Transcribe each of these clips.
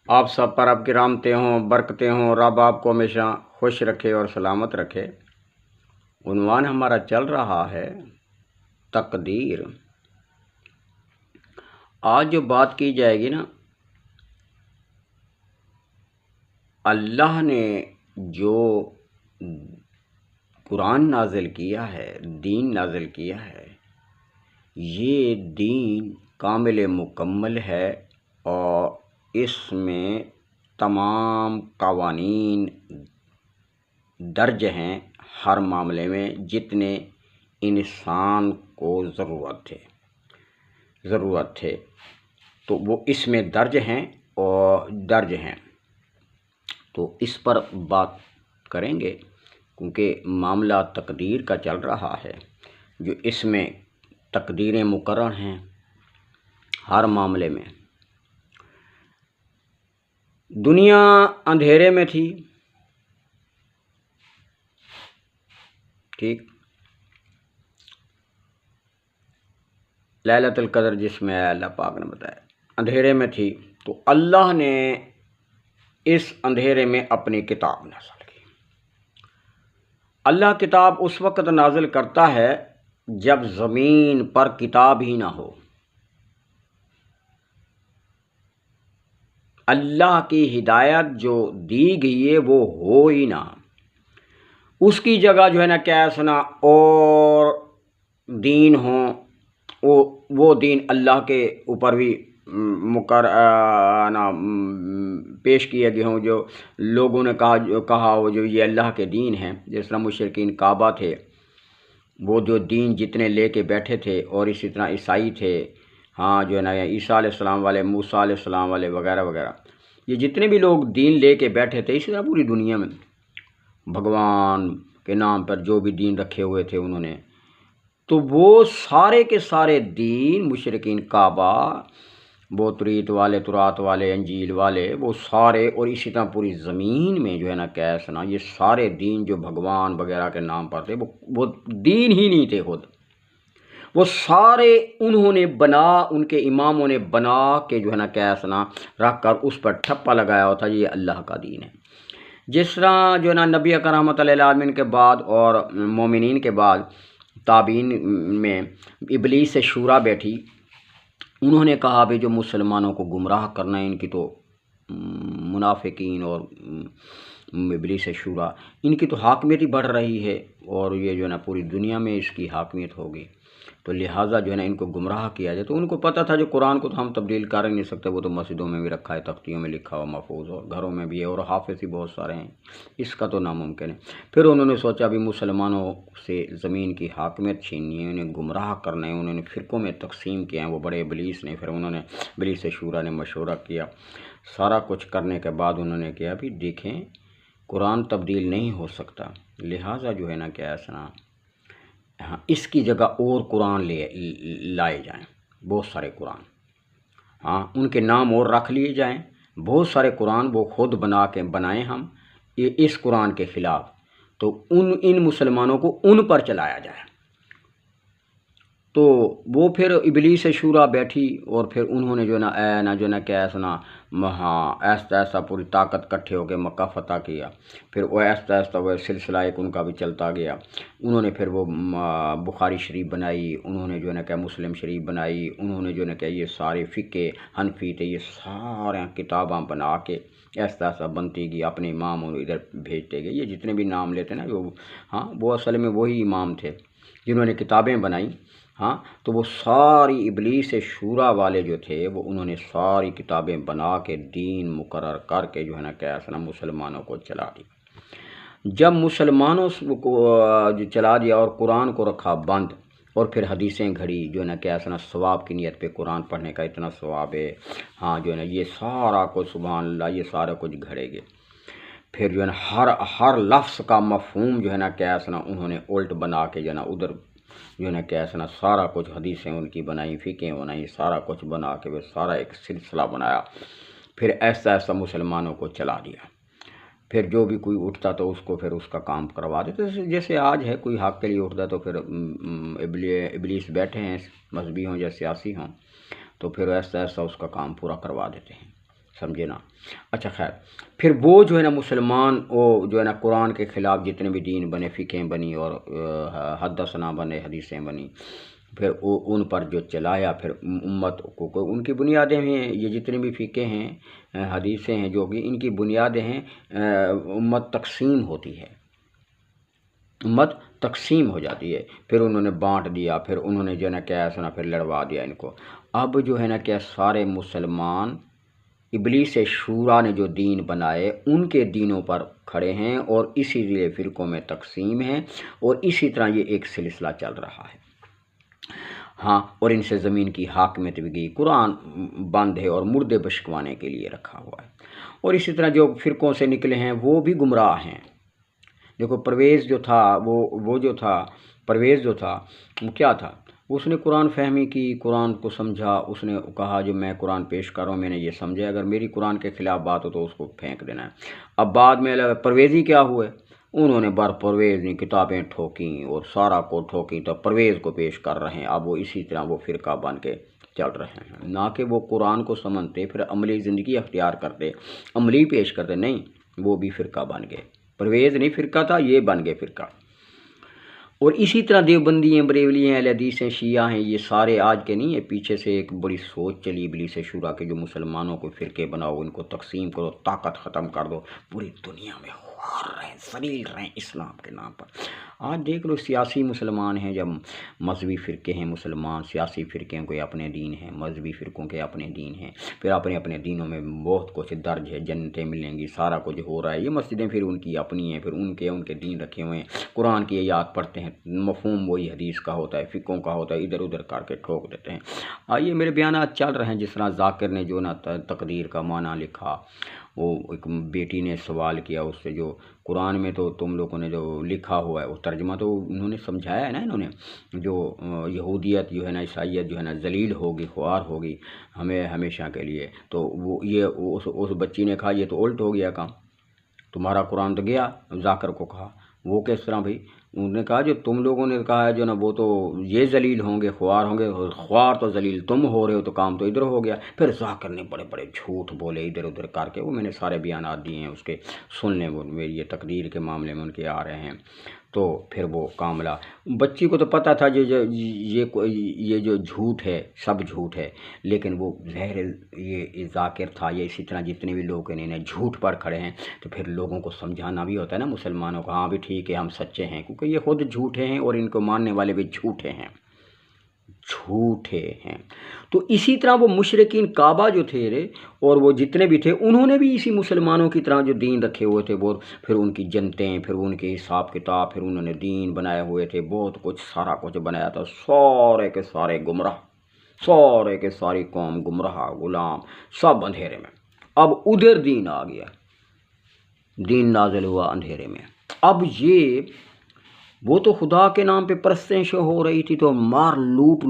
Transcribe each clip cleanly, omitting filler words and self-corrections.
آپ سب پر آپ کی رحمتیں ہوں، برکتیں ہوں، رب آپ کو ہمیشہ خوش رکھے اور سلامت رکھے۔ عنوان ہمارا چل رہا ہے تقدیر۔ آج جو بات کی جائے گی نا، اللہ نے جو قرآن نازل کیا ہے، دین نازل کیا ہے، یہ دین کامل مکمل ہے اور اس میں تمام قوانین درج ہیں ہر معاملے میں جتنے انسان کو ضرورت تھے تو وہ اس میں درج ہیں تو اس پر بات کریں گے، کیونکہ معاملہ تقدیر کا چل رہا ہے۔ جو اس میں تقدیریں مقرر ہیں ہر معاملے میں۔ دنیا اندھیرے میں تھی، ٹھیک، لیلۃ القدر جس میں اللہ پاک نے بتایا اندھیرے میں تھی، تو اللہ نے اس اندھیرے میں اپنی کتاب نازل کی۔ اللہ کتاب اس وقت نازل کرتا ہے جب زمین پر کتاب ہی نہ ہو۔ اللہ کی ہدایت جو دی گئی ہے وہ ہو ہی نہ، اس کی جگہ جو ہے نا کیا سنا اور دین ہوں، وہ دین اللہ کے اوپر بھی پیش کیے گئے ہوں، جو لوگوں نے کہا وہ جو یہ اللہ کے دین ہیں۔ جس طرح مشرکین کعبہ تھے، وہ جو دین جتنے لے کے بیٹھے تھے، اور اسی طرح عیسائی تھے، جو ہے نا عیسیٰ علیہ السلام والے، موسیٰ علیہ السلام والے وغیرہ وغیرہ، یہ جتنے بھی لوگ دین لے کے بیٹھے تھے، اسی طرح پوری دنیا میں بھگوان کے نام پر جو بھی دین رکھے ہوئے تھے انہوں نے، تو وہ سارے کے سارے دین مشرکین کعبہ، وہ توریت والے، تورات والے، انجیل والے، وہ سارے، اور اسی طرح پوری زمین میں جو ہے نا کیسنا یہ سارے دین جو بھگوان وغیرہ کے نام پر تھے، وہ دین ہی نہیں تھے خود، وہ سارے انہوں نے ان کے اماموں نے بنا کے جو ہے نا کیسنا رکھ کر اس پر ٹھپا لگایا ہوتا یہ اللہ کا دین ہے۔ جس طرح جو ہے نا نبی اکرم رحمۃ اللہ علیہ کے بعد اور مومنین کے بعد تابعین میں ابلیس شورا بیٹھی، انہوں نے کہا بھی جو مسلمانوں کو گمراہ کرنا ہے، ان کی تو منافقین اور ابلیس شورا، ان کی تو حاکمیت ہی بڑھ رہی ہے، اور یہ جو ہے نا پوری دنیا میں اس کی حاکمیت ہوگی، تو لہٰذا جو ہے نا ان کو گمراہ کیا جائے۔ تو ان کو پتہ تھا جو قرآن کو تو ہم تبدیل کر ہی نہیں سکتے، وہ تو مسجدوں میں بھی رکھا ہے، تختیوں میں لکھا ہوا محفوظ، اور گھروں میں بھی ہے، اور حافظ ہی بہت سارے ہیں، اس کا تو ناممکن ہے۔ پھر انہوں نے سوچا بھی مسلمانوں سے زمین کی حاکمیت چھیننی ہے، انہیں گمراہ کرنا ہے، انہوں نے فرقوں میں تقسیم کیا ہے وہ بڑے ابلیس نے۔ پھر انہوں نے ابلیس شورا نے مشورہ کیا، سارا کچھ کرنے کے بعد انہوں نے کیا بھی دیکھیں قرآن تبدیل نہیں ہو سکتا، لہٰذا جو ہے نا کیا ایسا اس کی جگہ اور قرآن لائے جائیں، بہت سارے قرآن، ان کے نام اور رکھ لیے جائیں، بہت سارے قرآن وہ خود بنائیں ہم اس قرآن کے خلاف، تو ان مسلمانوں کو ان پر چلایا جائے۔ تو وہ پھر ابلیس شورا بیٹھی، اور پھر انہوں نے جو ہے نا کیا سنا ایسا پوری طاقت کٹھے ہو کے مکہ فتح کیا۔ پھر وہ ایسا وہ سلسلہ ایک ان کا بھی چلتا گیا۔ انہوں نے پھر وہ بخاری شریف بنائی، انہوں نے جو ہے نا کہ مسلم شریف بنائی، انہوں نے جو ہے نا کہ یہ سارے فقہ حنفی تھے، یہ سارے کتاباں بنا کے ایسا بنتی گئی، اپنے امام ادھر بھیجتے گئے۔ یہ جتنے بھی نام لیتے نا وہ اصل میں وہی امام تھے جنہوں نے کتابیں بنائیں۔ تو وہ ساری ابلیس شورا والے جو تھے، وہ انہوں نے ساری کتابیں بنا کے دین مقرر کر کے جو ہے نا کیسا مسلمانوں کو چلا دیا۔ جب مسلمانوں کو جو چلا دیا اور قرآن کو رکھا بند، اور پھر حدیثیں گھڑی جو ہے نا کیسا ثواب کی نیت پہ قرآن پڑھنے کا اتنا ثواب ہے، جو ہے نا یہ سارا کچھ سبحان اللہ یہ سارا کچھ گھڑے گے۔ پھر جو ہے نا ہر لفظ کا مفہوم جو ہے نا کیسا انہوں نے الٹ بنا کے جو ہے نا ادھر جو ہے نا کیسا سارا کچھ حدیثیں ان کی بنائی، فقہیں بنائی، سارا کچھ بنا کے وہ سارا ایک سلسلہ بنایا۔ پھر ایسا مسلمانوں کو چلا دیا۔ پھر جو بھی کوئی اٹھتا تو اس کو پھر اس کا کام کروا دیتے، جیسے آج ہے کوئی حق کے لیے اٹھتا تو پھر ابلیس بیٹھے ہیں، مذہبی ہوں یا سیاسی ہوں، تو پھر ایسا اس کا کام پورا کروا دیتے ہیں۔ سمجھے نا۔ اچھا خیر، پھر وہ جو ہے نا مسلمان وہ جو ہے نا قرآن کے خلاف جتنے بھی دین بنے، فقہیں بنی اور حدثنا بنے، حدیثیں بنی، پھر ان پر جو چلایا، پھر امت کو ان کی بنیادیں ہیں، یہ جتنے بھی فقہ ہیں، حدیثیں ہیں، جو کہ ان کی بنیادیں ہیں، امت تقسیم ہوتی ہے، امت تقسیم ہو جاتی ہے، پھر انہوں نے بانٹ دیا، پھر انہوں نے جو ہے نا کیا سنا، پھر لڑوا دیا ان کو۔ اب جو ہے نا کیا سارے مسلمان ابلیس شورا نے جو دین بنائے ان کے دینوں پر کھڑے ہیں، اور اسی لیے فرقوں میں تقسیم ہیں، اور اسی طرح یہ ایک سلسلہ چل رہا ہے۔ ہاں، اور ان سے زمین کی حاکمیت بھی گئی، قرآن بند ہے اور مردے بشکوانے کے لیے رکھا ہوا ہے، اور اسی طرح جو فرقوں سے نکلے ہیں وہ بھی گمراہ ہیں۔ دیکھو پرویز جو تھا، پرویز جو تھا وہ کیا تھا، اس نے قرآن فہمی کی، قرآن کو سمجھا، اس نے کہا جو میں قرآن پیش کر رہا ہوں میں نے یہ سمجھا، اگر میری قرآن کے خلاف بات ہو تو اس کو پھینک دینا ہے۔ اب بعد میں پرویزی کیا ہوئے، انہوں نے بر پرویز نے کتابیں ٹھوکیں اور سارا کو ٹھوکی، تو پرویز کو پیش کر رہے ہیں۔ اب وہ اسی طرح وہ فرقہ بن کے چل رہے ہیں، نہ کہ وہ قرآن کو سمجھتے پھر عملی زندگی اختیار کرتے، عملی پیش کرتے، نہیں، وہ بھی فرقہ بن گئے۔ پرویز نہیں فرقہ تھا، یہ بن گئے فرقہ۔ اور اسی طرح دیوبندی ہیں، بریلوی ہیں، اہل حدیث ہیں، شیعہ ہیں، یہ سارے آج کے نہیں، یہ پیچھے سے ایک بڑی سوچ چلی ابلیس شورا کے، جو مسلمانوں کو فرقے بناؤ، ان کو تقسیم کرو، طاقت ختم کر دو، پوری دنیا میں خوار رہیں، ذلیل رہیں اسلام کے نام پر۔ آج دیکھ لو سیاسی مسلمان ہیں، جب مذہبی فرقے ہیں مسلمان، سیاسی فرقے کے اپنے دین ہیں، مذہبی فرقوں کے اپنے دین ہیں، پھر اپنے اپنے دینوں میں بہت کچھ درج ہے، جنتیں ملیں گی، سارا کچھ ہو رہا ہے، یہ مسجدیں پھر ان کی اپنی ہیں، پھر ان کے دین رکھے ہوئے ہیں، قرآن کی آیات پڑھتے ہیں، مفہوم وہی حدیث کا ہوتا ہے، فقہوں کا ہوتا ہے، ادھر ادھر کر کے ٹھوک دیتے ہیں۔ آئیے میرے بیانات چل رہے ہیں، جس طرح ذاکر نے جو نا تقدیر کا معنی لکھا، وہ ایک بیٹی نے سوال کیا اس سے، جو قرآن میں تو تم لوگوں نے جو لکھا ہوا ہے وہ ترجمہ تو انہوں نے سمجھایا ہے نا، انہوں نے جو یہودیت جو ہے نا، عیسائیت جو ہے نا ذلیل ہوگی، خوار ہوگی ہمیں ہمیشہ کے لیے، تو وہ یہ اس بچی نے کہا یہ تو الٹ ہو گیا کام، تمہارا قرآن تو گیا، ذاکر کو کہا وہ کس طرح بھائی، انہوں نے کہا جو تم لوگوں نے کہا ہے جو نا وہ تو یہ ذلیل ہوں گے، خوار ہوں گے، خوار تو ذلیل تم ہو رہے ہو، تو کام تو ادھر ہو گیا۔ پھر ذاکر نے بڑے بڑے جھوٹ بولے ادھر ادھر کر کے، وہ میں نے سارے بیانات دیے ہیں اس کے، سن لیں، وہ یہ تقدیر کے معاملے میں ان کے آ رہے ہیں، تو پھر وہ کاملہ بچی کو تو پتہ تھا یہ جو جھوٹ ہے سب جھوٹ ہے، لیکن وہ ظاہر یہ ذاکر تھا، یہ اسی طرح جتنے بھی لوگ انہیں جھوٹ پر کھڑے ہیں، تو پھر لوگوں کو سمجھانا بھی ہوتا ہے نا مسلمانوں کو، ہاں بھی ٹھیک ہے ہم سچے ہیں، کیونکہ یہ خود جھوٹے ہیں اور ان کو ماننے والے بھی جھوٹے ہیں، جھوٹے ہیں۔ تو اسی طرح وہ مشرکین کعبہ جو تھے اور وہ جتنے بھی تھے، انہوں نے بھی اسی مسلمانوں کی طرح جو دین رکھے ہوئے تھے، وہ پھر ان کی جنتیں، پھر ان کے حساب کتاب، پھر انہوں نے دین بنائے ہوئے تھے، بہت کچھ سارا کچھ بنایا تھا، سارے کے سارے گمراہ، سارے کے ساری قوم گمراہ، غلام، سب اندھیرے میں۔ اب ادھر دین آ گیا، دین نازل ہوا اندھیرے میں۔ اب یہ وہ تو خدا کے نام پہ پرستش ہو رہی تھی، تو مار لوٹ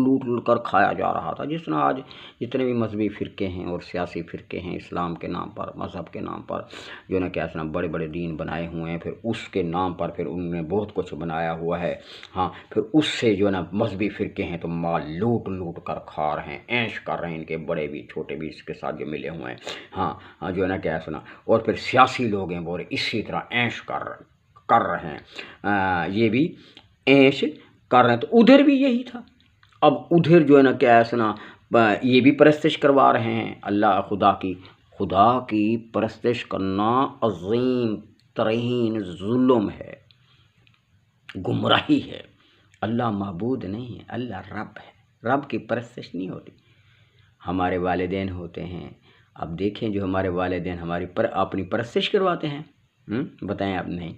کر کھایا جا رہا تھا، جس طرح آج جتنے بھی مذہبی فرقے ہیں اور سیاسی فرقے ہیں، اسلام کے نام پر، مذہب کے نام پر جو نا کیا سنا بڑے بڑے دین بنائے ہوئے ہیں، پھر اس کے نام پر پھر انہوں نے بہت کچھ بنایا ہوا ہے، ہاں، پھر اس سے جو نا مذہبی فرقے ہیں تو مال لوٹ کر کھا رہے ہیں، عیش کر رہے ہیں، ان کے بڑے بھی چھوٹے بھی اس کے ساتھ جو ملے ہوئے ہیں، ہاں جو ہے نا کیا سنا، اور پھر سیاسی لوگ ہیں وہ اسی طرح عیش کر رہے ہیں، یہ بھی عیش کر رہے ہیں، تو ادھر بھی یہی تھا۔ اب ادھر جو ہے نا کیا سنا یہ بھی پرستش کروا رہے ہیں اللہ، خدا کی پرستش کرنا عظیم ترین ظلم ہے، گمراہی ہے۔ اللہ معبود نہیں ہے، اللہ رب ہے، رب کی پرستش نہیں ہوتی۔ ہمارے والدین ہوتے ہیں، اب دیکھیں جو ہمارے والدین ہماری اپنی پرستش کرواتے ہیں، بتائیں آپ، نہیں،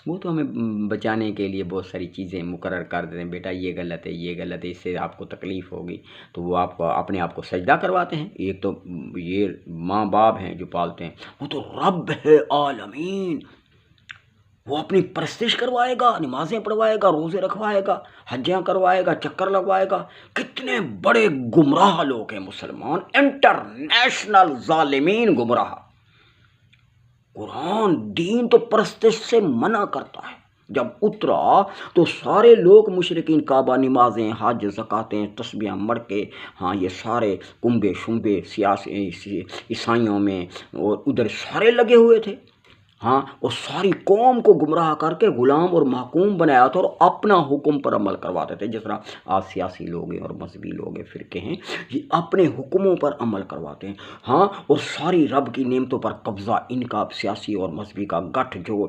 وہ تو ہمیں بچانے کے لیے بہت ساری چیزیں مقرر کر دیتے ہیں، بیٹا یہ غلط ہے، یہ غلط ہے، اس سے آپ کو تکلیف ہوگی، تو وہ آپ کو اپنے آپ کو سجدہ کرواتے ہیں۔ ایک تو یہ ماں باپ ہیں جو پالتے ہیں، وہ تو رب ہے عالمین، وہ اپنی پرستش کروائے گا، نمازیں پڑھوائے گا، روزے رکھوائے گا، حجیاں کروائے گا، چکر لگوائے گا۔ کتنے بڑے گمراہ لوگ ہیں مسلمان، انٹرنیشنل ظالمین گمراہ۔ قرآن دین تو پرستش سے منع کرتا ہے، جب اترا تو سارے لوگ مشرکین کعبہ، نمازیں، حج، زکاتیں، تسبیحاں مڑ کے، ہاں یہ سارے کنبے شنبے سیاسی عیسائیوں میں اور ادھر سارے لگے ہوئے تھے، ہاں، اور ساری قوم کو گمراہ کر کے غلام اور محکوم بنایا تھا اور اپنا حکم پر عمل کرواتے تھے۔ جس طرح آج سیاسی لوگ ہیں اور مذہبی لوگ ہیں، فرقے ہیں، یہ اپنے حکموں پر عمل کرواتے ہیں، ہاں، اور ساری رب کی نعمتوں پر قبضہ ان کا، سیاسی اور مذہبی کا گٹھ جوڑ،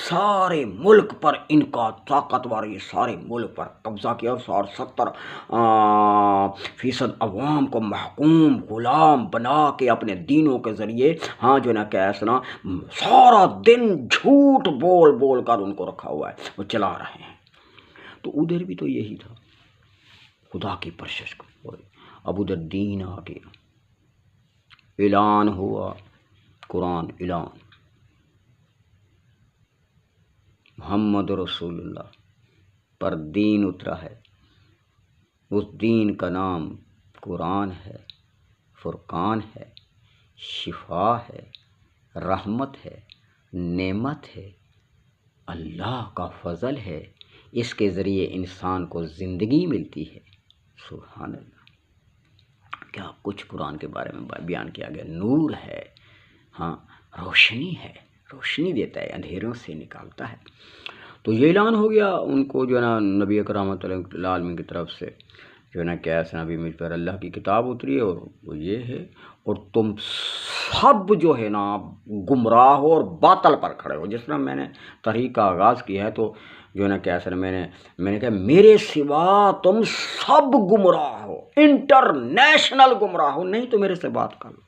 سارے ملک پر ان کا طاقتور، یہ سارے ملک پر قبضہ کیا، اور 70% عوام کو محکوم غلام بنا کے اپنے دینوں کے ذریعے، ہاں، جو نا کیسنا سارا دن جھوٹ بول بول کر ان کو رکھا ہوا ہے، وہ چلا رہے ہیں۔ تو ادھر بھی تو یہی تھا، خدا کی پرشش کو، اب ادھر دین آ گیا، اعلان ہوا، قرآن اعلان، محمد رسول اللہ پر دین اترا ہے، اس دین کا نام قرآن ہے، فرقان ہے، شفا ہے، رحمت ہے، نعمت ہے، اللہ کا فضل ہے، اس کے ذریعے انسان کو زندگی ملتی ہے۔ سبحان اللہ، کیا کچھ قرآن کے بارے میں بیان کیا گیا۔ نور ہے، ہاں، روشنی ہے، روشنی دیتا ہے، اندھیروں سے نکالتا ہے۔ تو یہ اعلان ہو گیا ان کو، جو ہے نا نبی اکرم صلی اللہ علیہ وسلم کی طرف سے، جو ہے نا کہ ایسا نبی مجھ پر اللہ کی کتاب اتری ہے اور وہ یہ ہے، اور تم سب جو ہے نا گمراہ ہو اور باطل پر کھڑے ہو۔ جس طرح میں نے تحریک کا آغاز کیا ہے تو جو ہے نا کہ ایسا میں نے کہا میرے سوا تم سب گمراہ ہو، انٹرنیشنل گمراہ ہو، نہیں تو میرے سے بات کر لو۔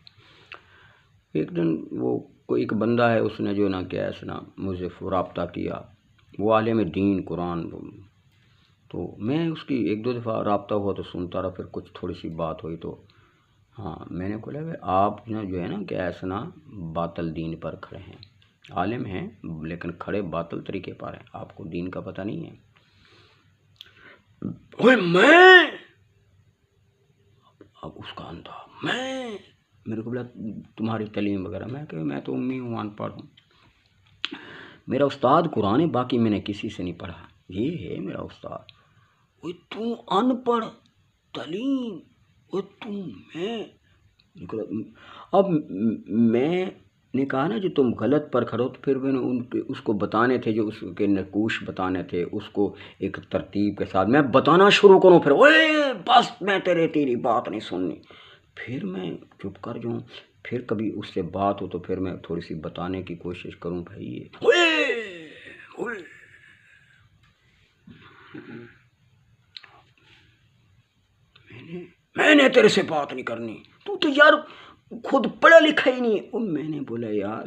ایک دن وہ کوئی ایک بندہ ہے، اس نے جو ہے نا کہ ایسا مجھے رابطہ کیا، وہ عالم دین قرآن، تو میں اس کی ایک دو دفعہ رابطہ ہوا تو سنتا رہا، پھر کچھ تھوڑی سی بات ہوئی تو ہاں میں نے بولا کہ آپ جو ہے نا کہ ایسا باطل دین پر کھڑے ہیں، عالم ہیں لیکن کھڑے باطل طریقے پر ہیں، آپ کو دین کا پتہ نہیں ہے۔ میں اب اس کا اندھا، میں میرے کو بولا تمہاری تعلیم وغیرہ، میں کہ میں تو امی ہوں، ان پڑھ ہوں، میرا استاد قرآن ہے، باقی میں نے کسی سے نہیں پڑھا، یہ ہے میرا استاد۔ وہ تو ان پڑھ، تعلیم، وہ تم میں، اب میں نے کہا نا جو تم غلط پر کھڑو، تو پھر میں نے اس کو بتانے تھے، جو اس کے نقوش بتانے تھے، اس کو ایک ترتیب کے ساتھ میں بتانا شروع کروں، پھر اوے بس میں تیری بات نہیں سننی، پھر میں چپ کر جاؤں، پھر کبھی اس سے بات ہو تو پھر میں تھوڑی سی بتانے کی کوشش کروں، بھائی یہ میں نے تیرے سے بات نہیں کرنی، تو یار خود پڑھا لکھا ہی نہیں۔ اور میں نے بولا یار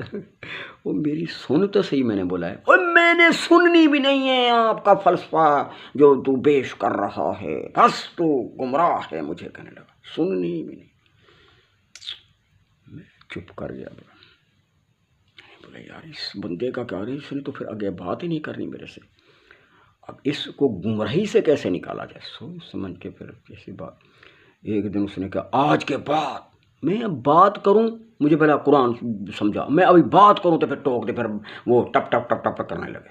وہ میری سن تو صحیح، میں نے بولا ہے، اور میں نے سننی بھی نہیں ہے آپ کا فلسفہ جو تو پیش کر رہا ہے، بس تو گمراہ ہے، مجھے کہنے لگا سننی بھی نہیں۔ میں چپ کر گیا، بولا یار اس بندے کا کیا رہی، اس نے تو پھر آگے بات ہی نہیں کرنی میرے سے، اب اس کو گمراہی سے کیسے نکالا جائے، سوچ سمجھ کے پھر کیسی بات۔ ایک دن اس نے کہا آج کے بعد میں بات کروں، مجھے پہلا قرآن سمجھا، میں ابھی بات کروں تو پھر ٹوک دے، پھر وہ ٹپ ٹپ ٹپ ٹپ کرنے لگے۔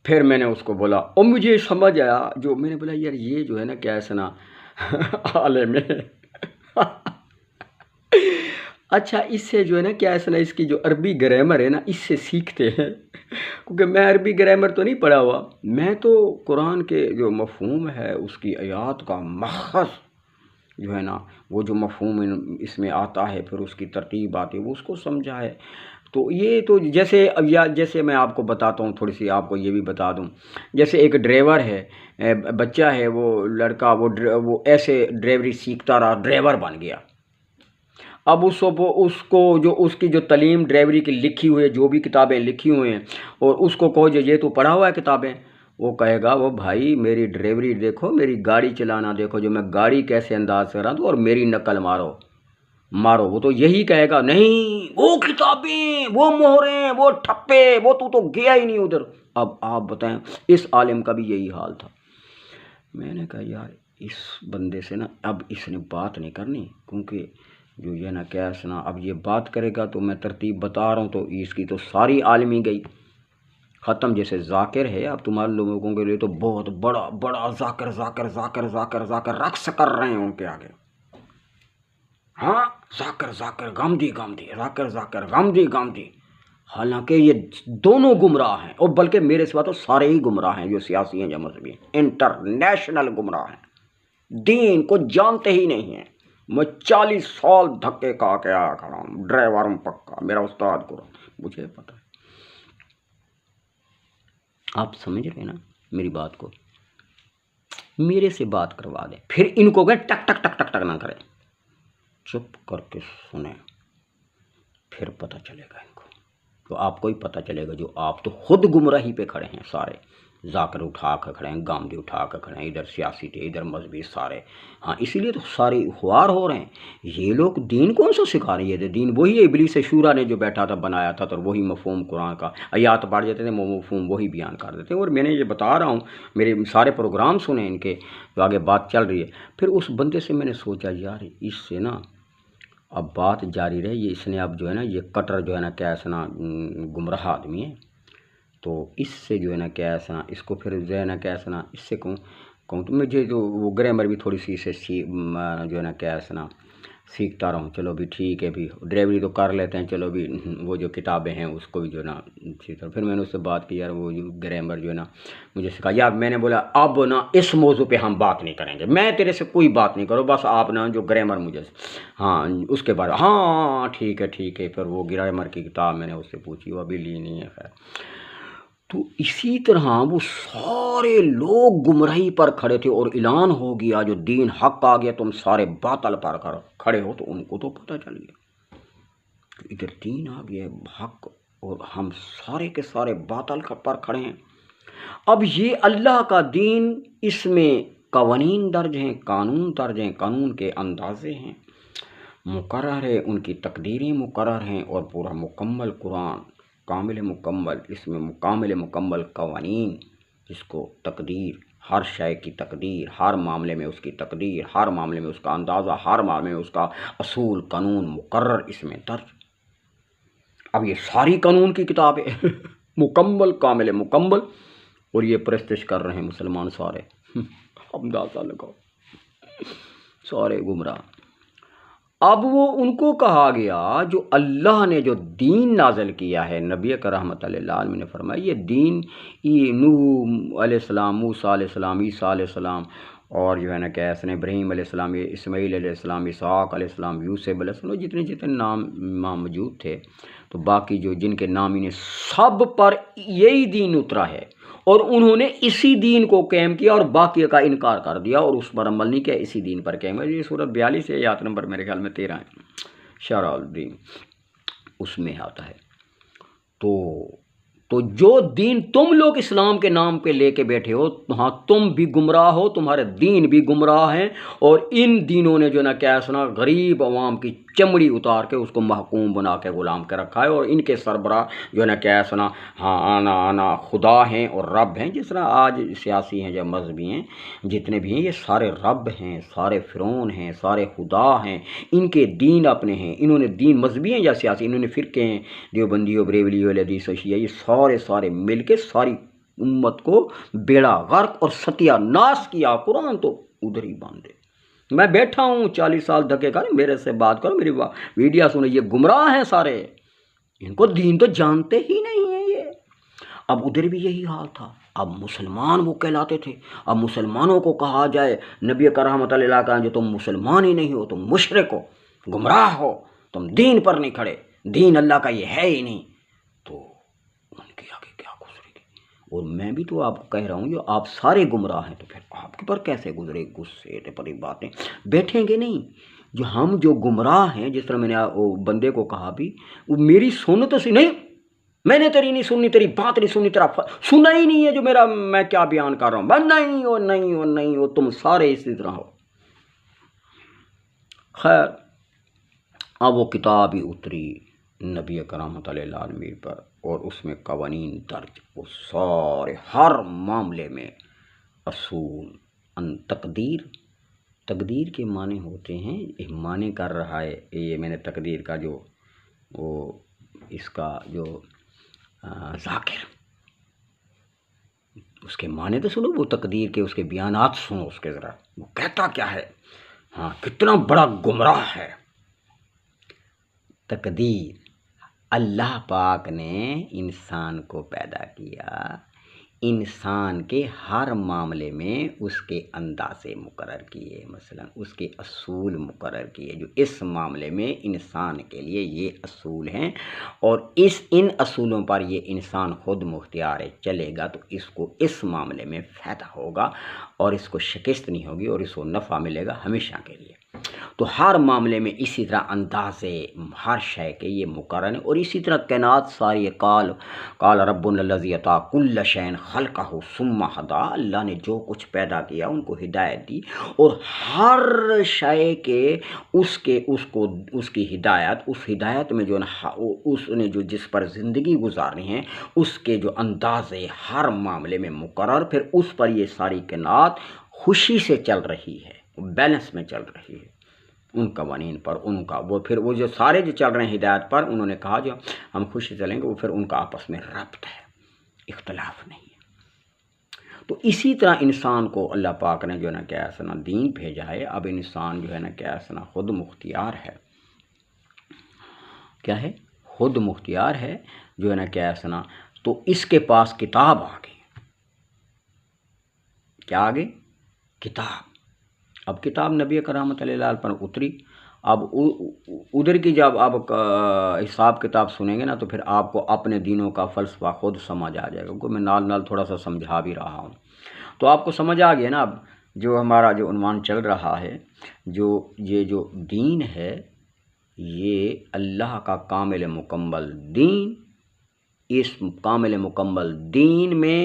پھر میں نے اس کو بولا، اور مجھے سمجھ آیا، جو میں نے بولا یار یہ جو ہے نا کیا ایسا نا عالم ہے اچھا اس سے جو ہے نا کیا ایسا نا اس کی جو عربی گرامر ہے نا اس سے سیکھتے ہیں، کیونکہ میں عربی گرامر تو نہیں پڑھا ہوا، میں تو قرآن کے جو مفہوم ہے اس کی آیات کا مخص جو ہے نا وہ جو مفہوم اس میں آتا ہے، پھر اس کی ترتیب آتی ہے، وہ اس کو سمجھا ہے۔ تو یہ تو جیسے میں آپ کو بتاتا ہوں، تھوڑی سی آپ کو یہ بھی بتا دوں، جیسے ایک ڈرائیور ہے، بچہ ہے، وہ لڑکا وہ ایسے ڈرائیوری سیکھتا رہا، ڈرائیور بن گیا۔ اب اس کو جو اس کی جو تعلیم ڈرائیوری کی لکھی ہوئی ہے، جو بھی کتابیں لکھی ہوئی ہیں، اور اس کو کہو یہ تو پڑھا ہوا ہے کتابیں، وہ کہے گا وہ بھائی میری ڈرائیوری دیکھو، میری گاڑی چلانا دیکھو، جو میں گاڑی کیسے انداز سے رہا ہوں اور میری نقل مارو، وہ تو یہی کہے گا، نہیں وہ کتابیں، وہ مہریں، وہ ٹھپے، وہ تو گیا ہی نہیں ادھر۔ اب آپ بتائیں اس عالم کا بھی یہی حال تھا۔ میں نے کہا یار اس بندے سے نا اب اس نے بات نہیں کرنی، کیونکہ جو یہ نا کیسا نا اب یہ بات کرے گا تو میں ترتیب بتا رہا ہوں تو اس کی تو ساری عالمی گئی ختم. جیسے ذاکر ہے، اب تمہارے لوگوں کے لیے تو بہت بڑا بڑا ذاکر ذاکر ذاکر ذاکر ذاکر رقص کر رہے ہیں ان کے آگے. ہاں ذاکر ذاکر گامدی گامدی ذاکر ذاکر گامدی گامدی. حالانکہ یہ دونوں گمراہ ہیں، اور بلکہ میرے سوا تو سارے ہی گمراہ ہیں جو سیاسی ہیں یا مذہبی ہیں، انٹرنیشنل گمراہ ہیں، دین کو جانتے ہی نہیں ہیں. میں 40 سال دھکے کھا کے آیا کھڑا ہوں، ڈرائیور ہوں پکا، میرا استاد قرآن، مجھے پتہ ہے. آپ سمجھ رہے ہیں نا میری بات کو؟ میرے سے بات کروا دیں، پھر ان کو گئے ٹک ٹک ٹک ٹک ٹک نہ کریں، چپ کر کے سنیں، پھر پتہ چلے گا ان کو. تو آپ کو ہی پتہ چلے گا جو آپ تو خود گمراہی پہ کھڑے ہیں سارے. ذاکر اٹھا کر کھڑے ہیں، گامدی اٹھا کر کھڑے ہیں، ادھر سیاسی تھے ادھر مذہبی سارے. ہاں اسی لیے تو سارے خوار ہو رہے ہیں. یہ لوگ دین کون سا سکھا رہے ہیں؟ یہ دین وہی ہے ابلیس شورا نے جو بیٹھا تھا بنایا تھا، تو وہی مفہوم قرآن کا آیات پڑھ جاتے تھے، مفہوم وہی بیان کر دیتے ہیں. اور میں نے یہ بتا رہا ہوں، میرے سارے پروگرام سنیں ان کے جو آگے بات چل رہی ہے. پھر اس بندے سے میں نے سوچا یار اس سے نا اب بات جاری رہے، یہ اس نے اب جو ہے نا یہ کٹر جو ہے نا کیا ایسا نا گمراہ آدمی ہے، تو اس سے جو ہے نا کیا ایسا نا اس کو پھر جو ہے نا کیا ایسا نا اس سے کہوں تو مجھے جو وہ گرامر بھی تھوڑی سی اسے جو ہے نا کیا ایسا نا سیکھتا رہوں. چلو بھی ٹھیک ہے، بھی ڈرائیوری تو کر لیتے ہیں، چلو بھی وہ جو کتابیں ہیں اس کو بھی جو ہے نا سیکھتا. پھر میں نے اس سے بات کی، یار وہ جو گرامر جو ہے نا مجھے سکھا. یار میں نے بولا اب نا اس موضوع پہ ہم بات نہیں کریں گے، میں تیرے سے کوئی بات نہیں کروں، بس آپ نا جو گرامر مجھے ہاں اس کے بارے ہاں ٹھیک ہے ٹھیک ہے. پھر وہ گرامر کی کتاب میں نے اس سے پوچھی، وہ ابھی لی نہیں ہے. خیر تو اسی طرح وہ سارے لوگ گمراہی پر کھڑے تھے، اور اعلان ہو گیا جو دین حق آ گیا تم سارے باطل پر کھڑے ہو. تو ان کو تو پتہ چل گیا کہ ادھر دین آ گیا حق اور ہم سارے کے سارے باطل پر کھڑے ہیں. اب یہ اللہ کا دین، اس میں قوانین درج ہیں، قانون درج ہیں، قانون کے اندازے ہیں، مقرر ہے، ان کی تقدیریں مقرر ہیں، اور پورا مکمل قرآن کامل مکمل، اس میں کامل مکمل قوانین، جس کو تقدیر، ہر شے کی تقدیر، ہر معاملے میں اس کی تقدیر، ہر معاملے میں اس کا اندازہ، ہر معاملے میں اس کا اصول قانون مقرر اس میں درج. اب یہ ساری قانون کی کتاب ہے مکمل کامل مکمل، اور یہ پرستش کر رہے ہیں مسلمان سارے. اندازہ لگاؤ، سارے گمراہ. اب وہ ان کو کہا گیا جو اللہ نے جو دین نازل کیا ہے، نبی کا رحمت اللہ علیہ نے فرمایا یہ دین نوح علیہ السلام، موسیٰ علیہ السلام، عیسیٰ علیہ السلام، اور جو ہے نا کیا اسنے ابراہیم علیہ السلام، اسماعیل علیہ السلام، اسحاق علیہ السلام، یوسف علیہ السلام، جتنے نام موجود تھے، تو باقی جو جن کے نام انہیں سب پر یہی دین اترا ہے، اور انہوں نے اسی دین کو قائم کیا اور باقی کا انکار کر دیا اور اس پر عمل نہیں کیا، اسی دین پر قائم ہے. یہ سورۃ 42 ہے، آیت نمبر میرے خیال میں 13 ہے، شرع الدین اس میں آتا ہے. تو جو دین تم لوگ اسلام کے نام پہ لے کے بیٹھے ہو، ہاں تم بھی گمراہ ہو، تمہارے دین بھی گمراہ ہیں، اور ان دینوں نے جو نا کیا سنا غریب عوام کی چمڑی اتار کے اس کو محکوم بنا کے غلام کے رکھا ہے، اور ان کے سربراہ جو ہے نا کیا سنا ہاں آنا خدا ہیں اور رب ہیں. جس طرح آج سیاسی ہیں یا مذہبی ہیں جتنے بھی ہیں، یہ سارے رب ہیں، سارے فرعون ہیں، سارے خدا ہیں، ان کے دین اپنے ہیں. انہوں نے دین مذہبی ہیں یا سیاسی، انہوں نے فرقے ہیں، دیوبندی اور بریلوی اور حدیث شیعہ، یہ سارے مل کے ساری امت کو بیڑا غرق اور ستیہ ناش کیا. قرآن تو ادھر ہی باندھے. میں بیٹھا ہوں 40 سال دھکے کھا، میرے سے بات کرو، میری ویڈیو سنو. یہ گمراہ ہیں سارے، ان کو دین تو جانتے ہی نہیں ہیں یہ. اب ادھر بھی یہی حال تھا. اب مسلمان وہ کہلاتے تھے. اب مسلمانوں کو کہا جائے، نبی کا رحمت اللہ کا جو تم مسلمان ہی نہیں ہو، تم مشرک ہو، گمراہ ہو، تم دین پر نہیں کھڑے، دین اللہ کا یہ ہے ہی نہیں، تو ان کے آگے کیا گزرے گی. اور میں بھی تو آپ کو کہہ رہا ہوں جو آپ سارے گمراہ ہیں، تو پھر آپ کے پر کیسے گزرے؟ غصے پری باتیں بیٹھیں گے نہیں. جو ہم جو گمراہ ہیں، جس طرح میں نے بندے کو کہا بھی، وہ میری سنت سے نہیں، میں نے تیری نہیں سننی، تیری بات نہیں سننی، تیرا سنا ہی نہیں ہے جو میں کیا بیان کر رہا ہوں. نہیں ہو تم سارے اسی طرح ہو. خیر اب وہ کتاب ہی اتری نبی کرامت علیہ العالمین پر، اور اس میں قوانین درج، وہ سارے ہر معاملے میں اصول، تقدیر تقدیر کے معنی ہوتے ہیں، ایک معنی کر رہا ہے یہ میں نے تقدیر کا جو وہ اس کا جو ذاکر، اس کے معنی تو سنو، وہ تقدیر کے اس کے بیانات سنو، اس کے ذرا وہ کہتا کیا ہے، ہاں کتنا بڑا گمراہ ہے۔ تقدیر، اللہ پاک نے انسان کو پیدا کیا، انسان کے ہر معاملے میں اس کے اندازے مقرر کیے، مثلا اس کے اصول مقرر کیے، جو اس معاملے میں انسان کے لیے یہ اصول ہیں، اور ان اصولوں پر یہ انسان خود مختار چلے گا تو اس کو اس معاملے میں فائدہ ہوگا اور اس کو شکست نہیں ہوگی اور اس کو نفع ملے گا ہمیشہ کے لیے۔ تو ہر معاملے میں اسی طرح اندازے ہر شے کے یہ مقرر ہیں، اور اسی طرح کائنات ساری قال رب الذی اعطی کل شیء خلقہ ثم ہدی، اللہ نے جو کچھ پیدا کیا ان کو ہدایت دی، اور ہر شے کے اس کی ہدایت، اس ہدایت میں جو اس نے جو جس پر زندگی گزارنی ہے اس کے جو اندازے ہر معاملے میں مقرر، پھر اس پر یہ ساری کائنات خوشی سے چل رہی ہے، بیلنس میں چل رہی ہے ان قوانین پر، ان کا وہ پھر وہ جو سارے جو چل رہے ہیں ہدایت پر، انہوں نے کہا جو ہم خوشی چلیں گے، وہ پھر ان کا آپس میں ربط ہے، اختلاف نہیں ہے۔ تو اسی طرح انسان کو اللہ پاک نے جو ہے نا کیا سنا دین بھیجا ہے، اب انسان جو ہے نا کیا سنا خود مختار ہے، کیا ہے، خود مختار ہے جو ہے نا کیا سنا، تو اس کے پاس کتاب آ گئی، کیا آ گئی، کتاب۔ اب کتاب نبی کرام صلی اللہ علیہ وسلم پر اتری، اب ادھر کی جب آپ حساب کتاب سنیں گے نا تو پھر آپ کو اپنے دینوں کا فلسفہ خود سمجھ آ جائے گا، کیونکہ میں نال تھوڑا سا سمجھا بھی رہا ہوں، تو آپ کو سمجھ آ گیا نا۔ اب جو ہمارا جو عنوان چل رہا ہے، یہ جو دین ہے یہ اللہ کا کامل مکمل دین، اس کامل مکمل دین میں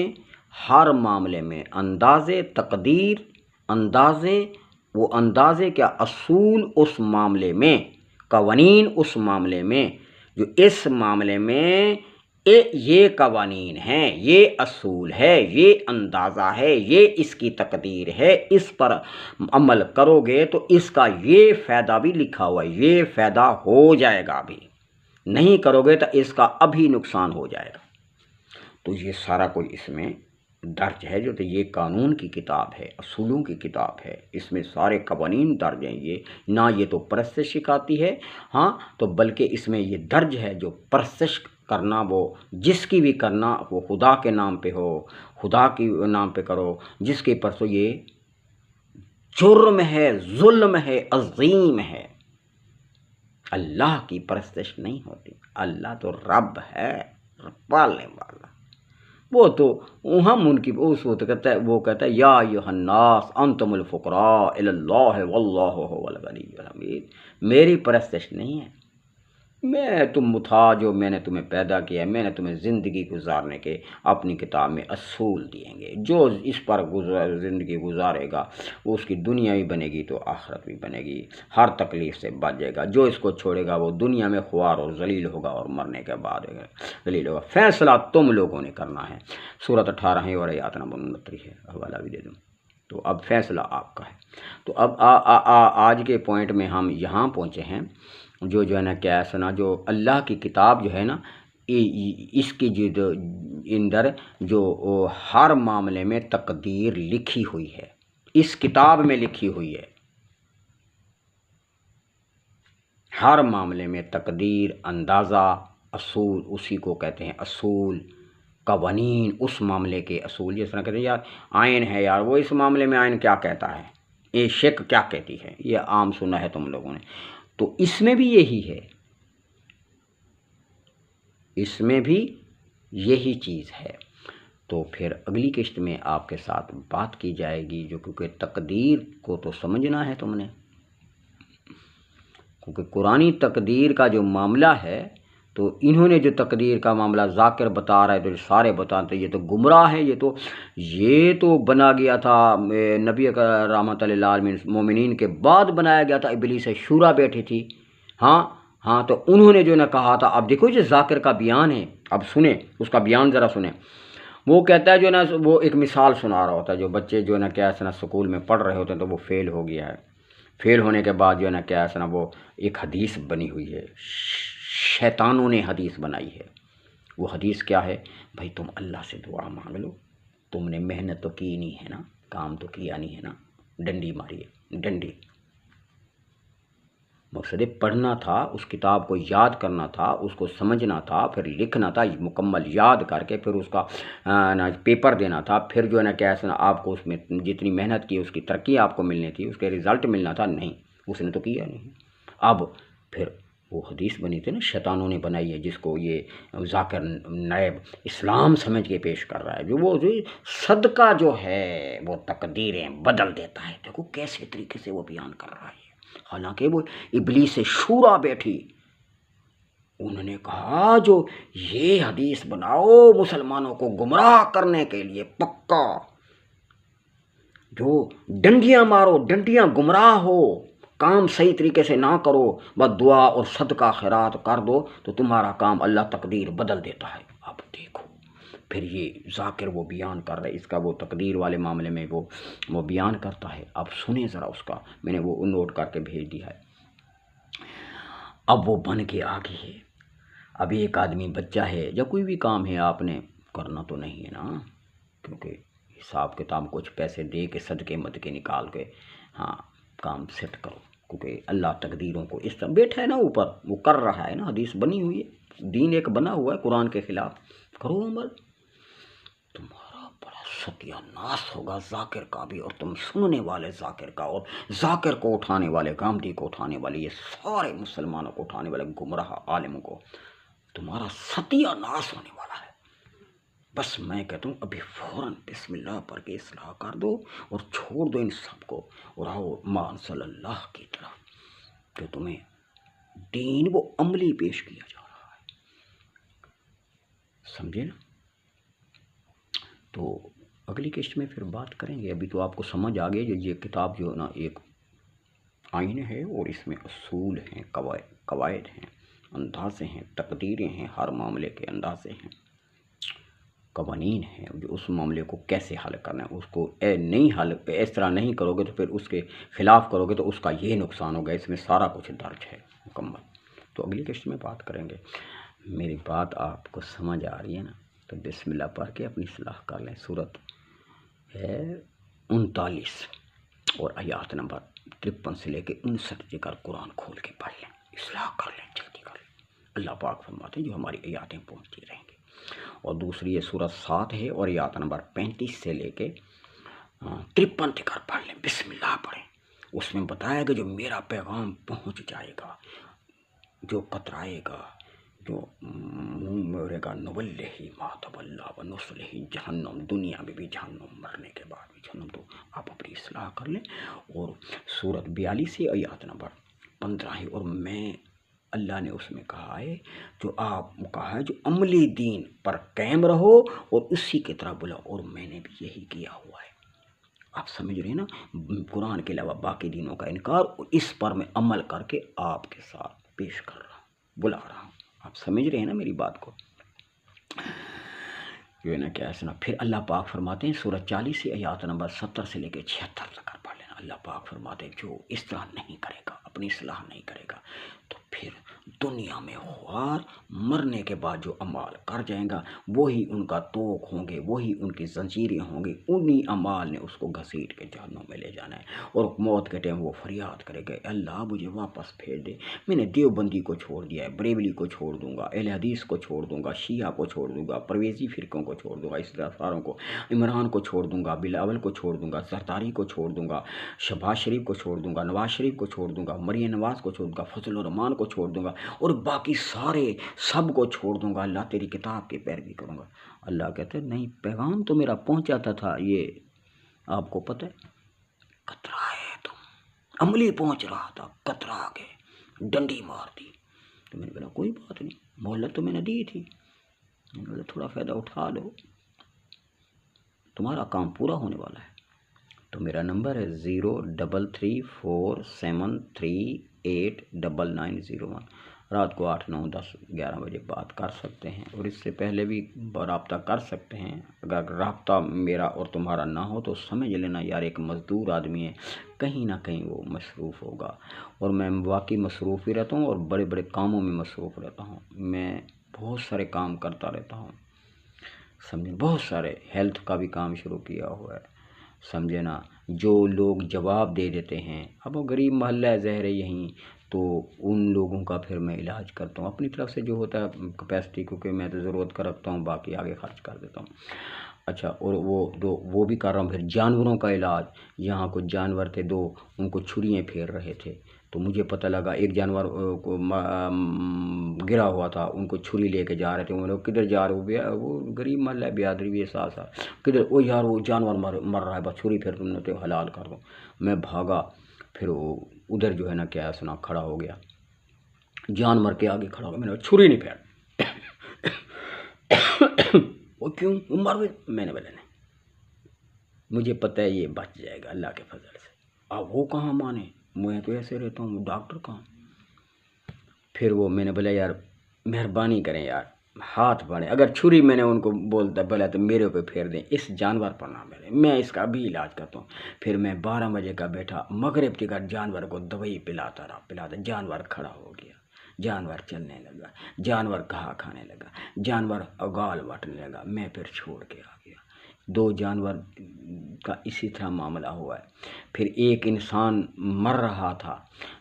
ہر معاملے میں اندازے تقدیر، اندازے وہ اندازے کیا اصول اس معاملے میں، قوانین اس معاملے میں، جو اس معاملے میں یہ قوانین ہیں، یہ اصول ہے، یہ اندازہ ہے، یہ اس کی تقدیر ہے، اس پر عمل کرو گے تو اس کا یہ فائدہ بھی لکھا ہوا ہے، یہ فائدہ ہو جائے گا، بھی نہیں کرو گے تو اس کا ابھی نقصان ہو جائے گا۔ تو یہ سارا کوئی اس میں درج ہے، جو تو یہ قانون کی کتاب ہے، اصولوں کی کتاب ہے، اس میں سارے قوانین درج ہیں، یہ نہ یہ تو پرستش سکھاتی ہے، ہاں تو بلکہ اس میں یہ درج ہے جو پرستش کرنا، وہ جس کی بھی کرنا وہ خدا کے نام پہ ہو، خدا کی نام پہ کرو، جس کے پرسوں یہ جرم ہے، ظلم ہے، عظیم ہے۔ اللہ کی پرستش نہیں ہوتی، اللہ تو رب ہے، پالنے والا، وہ تو ہم ان کی اس وقت کہتا ہے، وہ کہتا ہے یا ایھا الناس انتم الفقراء الی اللہ واللہ هو الغنی الحمید، میری پرستش نہیں ہے، میں تم تھا جو میں نے تمہیں پیدا کیا، میں نے تمہیں زندگی گزارنے کے اپنی کتاب میں اصول دییں گے، جو اس پر زندگی گزارے گا وہ اس کی دنیا بھی بنے گی تو آخرت بھی بنے گی، ہر تکلیف سے بچ جائے گا، جو اس کو چھوڑے گا وہ دنیا میں خوار اور ذلیل ہوگا اور مرنے کے بعد ذلیل ہوگا۔ فیصلہ تم لوگوں نے کرنا ہے، سورۃ 18 ہے اور آیات نمبر 29 ہے، حوالہ بھی دے دوں۔ تو اب فیصلہ آپ کا ہے۔ تو اب آج کے پوائنٹ میں ہم یہاں پہنچے ہیں، جو ہے نا کیا سنا، جو اللہ کی کتاب جو ہے نا، اس کی جو اندر جو ہر معاملے میں تقدیر لکھی ہوئی ہے، اس کتاب میں لکھی ہوئی ہے، ہر معاملے میں تقدیر، اندازہ، اصول، اسی کو کہتے ہیں اصول، قوانین، اس معاملے کے اصول، جس طرح کہتے ہیں یار آئین ہے، یار وہ اس معاملے میں آئین کیا کہتا ہے، یہ شک کیا کہتی ہے، یہ عام سنا ہے تم لوگوں نے، تو اس میں بھی یہی ہے، اس میں بھی یہی چیز ہے۔ تو پھر اگلی قسط میں آپ کے ساتھ بات کی جائے گی، جو کیونکہ تقدیر کو تو سمجھنا ہے تم نے، کیونکہ قرآنی تقدیر کا جو معاملہ ہے، تو انہوں نے جو تقدیر کا معاملہ ذاکر بتا رہا ہے، تو سارے بتاتے یہ تو گمراہ ہے، یہ تو بنا گیا تھا نبی رحمۃ اللہ علیہ مومنین کے بعد بنایا گیا تھا، ابلیس شورا بیٹھی تھی، ہاں تو انہوں نے جو نہ کہا تھا۔ اب دیکھو یہ ذاکر کا بیان ہے، اب سنیں اس کا بیان ذرا سنیں۔ وہ کہتا ہے جو نا، وہ ایک مثال سنا رہا ہوتا ہے، جو بچے جو نا کیا سنا سکول میں پڑھ رہے ہوتے ہیں تو وہ فیل ہو گیا ہے، فیل ہونے کے بعد جو ہے نا کیا ہے نا وہ ایک حدیث بنی ہوئی ہے، شیطانوں نے حدیث بنائی ہے۔ وہ حدیث کیا ہے؟ بھائی تم اللہ سے دعا مانگ لو، تم نے محنت تو کی نہیں ہے نا، کام تو کیا نہیں ہے نا، ڈنڈی ماریے ڈنڈی۔ مقصد پڑھنا تھا، اس کتاب کو یاد کرنا تھا، اس کو سمجھنا تھا، پھر لکھنا تھا مکمل یاد کر کے، پھر اس کا پیپر دینا تھا، پھر جو ہے نا کیا ہے نا آپ کو اس میں جتنی محنت کی اس کی ترقی آپ کو ملنی تھی، اس کے رزلٹ ملنا تھا، نہیں اس نے تو کیا نہیں۔ اب پھر وہ حدیث بنی تھی نا، شیطانوں نے بنائی ہے، جس کو یہ ذاکر نائب اسلام سمجھ کے پیش کر رہا ہے، جو وہ صدقہ جو ہے وہ تقدیریں بدل دیتا ہے۔ دیکھو کیسے طریقے سے وہ بیان کر رہا ہے، حالانکہ وہ ابلیس شورا بیٹھی، انہوں نے کہا جو یہ حدیث بناؤ مسلمانوں کو گمراہ کرنے کے لیے پکا، جو ڈنڈیاں مارو، ڈنڈیاں گمراہ ہو، کام صحیح طریقے سے نہ کرو، بس دعا اور صدقہ خیرات کر دو تو تمہارا کام اللہ تقدیر بدل دیتا ہے۔ اب دیکھو پھر یہ ذاکر وہ بیان کر رہے، اس کا وہ تقدیر والے معاملے میں وہ بیان کرتا ہے۔ اب سنیں ذرا اس کا، میں نے وہ نوٹ کر کے بھیج دیا ہے۔ اب وہ بن کے آ گئی ہے، اب ایک آدمی بچہ ہے، جب کوئی بھی کام ہے آپ نے کرنا تو نہیں ہے نا، کیونکہ حساب کتاب کچھ پیسے دے کے صدقے مدقے نکال کے ہاں کام سیٹ کرو، کیونکہ اللہ تقدیروں کو اس طرح بیٹھا ہے نا اوپر، وہ کر رہا ہے نا، حدیث بنی ہوئی ہے، دین ایک بنا ہوا ہے قرآن کے خلاف، کرو عمل، تمہارا بڑا ستیہ ناس ہوگا ذاکر کا بھی، اور تم سننے والے ذاکر کا، اور ذاکر کو اٹھانے والے، گامدی کو اٹھانے والے، یہ سارے مسلمانوں کو اٹھانے والے گمراہ عالموں کو، تمہارا ستیہ ناس ہونے والا ہے۔ بس میں کہتا ہوں ابھی فوراً بسم اللہ پڑھ کے اصلاح کر دو اور چھوڑ دو ان سب کو، اور آؤ مان صلی اللہ کی طرف، جو تمہیں دین وہ عملی پیش کیا جا رہا ہے، سمجھے نا؟ تو اگلی قسط میں پھر بات کریں گے، ابھی تو آپ کو سمجھ آ گئی، یہ کتاب جو ہے نا ایک آئین ہے، اور اس میں اصول ہیں، قواعد ہیں، اندازے ہیں، تقدیریں ہیں، ہر معاملے کے اندازے ہیں، قوانین ہیں، جو اس معاملے کو کیسے حل کرنا ہے، اس کو نہیں حل اس طرح نہیں کرو گے تو پھر اس کے خلاف کرو گے تو اس کا یہ نقصان ہوگا، اس میں سارا کچھ درج ہے مکمل۔ تو اگلی قسط میں بات کریں گے۔ میری بات آپ کو سمجھ آ رہی ہے نا؟ تو بسم اللہ پڑھ کے اپنی اصلاح کر لیں۔ سورت ہے 39 اور آیات نمبر 53 سے لے کے 59 تک قرآن کھول کے پڑھ لیں، اصلاح کر لیں، جلدی کر لیں۔ اللہ پاک فرماتے ہیں جو ہماری آیاتیں پہنچتی رہیں گی۔ اور دوسری یہ سورت 7 ہے اور آیات نمبر 35 سے لے کے 53 تک پڑھ لیں، بسم اللہ پڑھیں۔ اس میں بتایا کہ جو میرا پیغام پہنچ جائے گا، جو کترائے گا، جو منہ موڑے گا، نولہ ما تولی ونصلہ جہنم، دنیا میں بھی جہنم، مرنے کے بعد بھی جہنم۔ تو آپ اپنی اصلاح کر لیں۔ اور سورت 42 سے آیات نمبر 15 ہے، اور میں اللہ نے اس میں کہا ہے جو آپ کہا ہے جو عملی دین پر قائم رہو اور اسی کی طرح بلاؤ، اور میں نے بھی یہی کیا ہوا ہے۔ آپ سمجھ رہے ہیں نا؟ قرآن کے علاوہ باقی دینوں کا انکار، اور اس پر میں عمل کر کے آپ کے ساتھ پیش کر رہا ہوں، بلا رہا ہوں۔ آپ سمجھ رہے ہیں نا میری بات کو؟ جو ہے نا کیا ہے نا، پھر اللہ پاک فرماتے ہیں سورۃ 40 سے آیات نمبر 70 سے لے کے 76 تک پڑھ لینا۔ اللہ پاک فرماتے ہیں جو اس طرح نہیں کرے گا، اپنی اصلاح نہیں کرے گا، تو پھر دنیا میں خوار، مرنے کے بعد جو اعمال کر جائیں گا وہی ان کا توق ہوں گے، وہی ان کی زنجیریں ہوں گی، انہی اعمال نے اس کو گھسیٹ کے جہنم میں لے جانا ہے۔ اور موت کے ٹائم وہ فریاد کرے گا، اللہ مجھے واپس پھیر دے، میں نے دیوبندی کو چھوڑ دیا ہے، بریلوی کو چھوڑ دوں گا، اہل حدیث کو چھوڑ دوں گا، شیعہ کو چھوڑ دوں گا، پرویزی فرقوں کو چھوڑ دوں گا، اس طرح ساروں کو، عمران کو چھوڑ دوں گا، بلاول کو چھوڑ دوں گا، زرداری کو چھوڑ دوں گا، شہباز شریف کو چھوڑ دوں گا، نواز شریف کو چھوڑ دوں گا، مریم نواز کو چھوڑ دوں گا، فضل الرحمان کو چھوڑ دوں گا، اور باقی سارے سب کو چھوڑ دوں گا، اللہ تیری کتاب کی پیروی کروں گا۔ اللہ کہتے ہیں نہیں، پیغام تو میرا پہنچاتا تھا، یہ آپ کو پتہ ہے، کترائے تم، عملی پہنچ رہا تھا، کترا کے ڈنڈی مار دی۔ تو میں نے کہا کوئی بات نہیں، مہلت تو میں نے دی تھی، میں نے کہا تھوڑا فائدہ اٹھا لو، تمہارا کام پورا ہونے والا ہے۔ تو میرا نمبر ہے 033473 989901 رات کو 8 9 10 11 بجے بات کر سکتے ہیں، اور اس سے پہلے بھی رابطہ کر سکتے ہیں۔ اگر رابطہ میرا اور تمہارا نہ ہو تو سمجھ لینا یار ایک مزدور آدمی ہے، کہیں نہ کہیں وہ مصروف ہوگا، اور میں واقعی مصروف ہی رہتا ہوں، اور بڑے بڑے کاموں میں مصروف رہتا ہوں۔ میں بہت سارے کام کرتا رہتا ہوں، سمجھے، بہت سارے، ہیلتھ کا بھی کام شروع کیا ہوا ہے، سمجھے نا۔ جو لوگ جواب دے دیتے ہیں، اب وہ غریب محلہ ہے ظاہر ہے یہیں، تو ان لوگوں کا پھر میں علاج کرتا ہوں اپنی طرف سے جو ہوتا ہے کیپیسٹی، کیونکہ میں تو ضرورت کا رکھتا ہوں، باقی آگے خرچ کر دیتا ہوں۔ اچھا، اور وہ بھی کر رہا ہوں۔ پھر جانوروں کا علاج، یہاں کچھ جانور تھے دو، ان کو چھریاں پھیر رہے تھے، تو مجھے پتہ لگا ایک جانور کو گرا ہوا تھا، ان کو چھری لے کے جا رہے تھے، وہ لوگ کدھر جا رہے ہو، وہ غریب محلہ ہے، بیادری بھی ہے ساتھ ساتھ، کدھر، وہ یار وہ جانور مر رہا ہے، بس چھری پھر تم نے تو حلال کر دو۔ میں بھاگا، پھر وہ ادھر جو ہے نا کیا سنا کھڑا ہو گیا، جانور کے آگے کھڑا ہو گیا، میں نے چھری نہیں پھیر وہ کیوں، وہ مر گئی، میں نے بولا نہیں، مجھے پتہ ہے یہ بچ جائے گا اللہ کے فضل سے۔ اب وہ کہاں مانے، میں تو ایسے رہتا ہوں، ڈاکٹر کہاں۔ پھر وہ میں نے بولا یار مہربانی کریں یار، ہاتھ بڑھیں، اگر چھری میں نے ان کو بولا تو میرے اوپر پھیر دیں، اس جانور پر نہ میرے، میں اس کا بھی علاج کرتا ہوں۔ پھر میں 12 بجے کا بیٹھا، مغرب تک جانور کو دوائی پلاتا رہا، جانور کھڑا ہو گیا، جانور چلنے لگا، جانور گھا کھانے لگا، جانور اگال وٹنے لگا، میں پھر چھوڑ کے آ گیا۔ 2 جانور کا اسی طرح معاملہ ہوا ہے۔ پھر ایک انسان مر رہا تھا،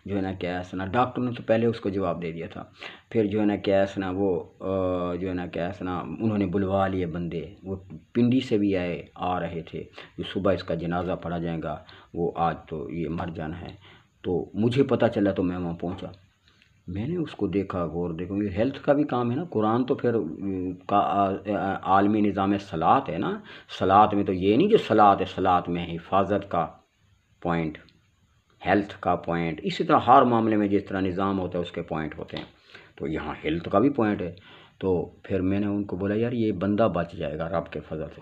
جو ہے نا کیا سنا، ڈاکٹر نے تو پہلے اس کو جواب دے دیا تھا، پھر جو ہے نا کیا سنا وہ جو ہے نا کیا سنا انہوں نے بلوا لیے بندے، وہ پنڈی سے بھی آ رہے تھے، جو صبح اس کا جنازہ پڑھا جائے گا، وہ آج تو یہ مر جانا ہے، تو مجھے پتہ چلا تو میں وہاں پہنچا، میں نے اس کو دیکھا، غور دیکھو، یہ ہیلتھ کا بھی کام ہے نا، قرآن تو پھر عالمی نظام صلاۃ ہے نا، صلاۃ میں تو یہ نہیں جو صلاۃ ہے، صلاۃ میں حفاظت کا پوائنٹ، ہیلتھ کا پوائنٹ، اسی طرح ہر معاملے میں جس طرح نظام ہوتا ہے اس کے پوائنٹ ہوتے ہیں، تو یہاں ہیلتھ کا بھی پوائنٹ ہے۔ تو پھر میں نے ان کو بولا یار یہ بندہ بچ جائے گا رب کے فضل سے،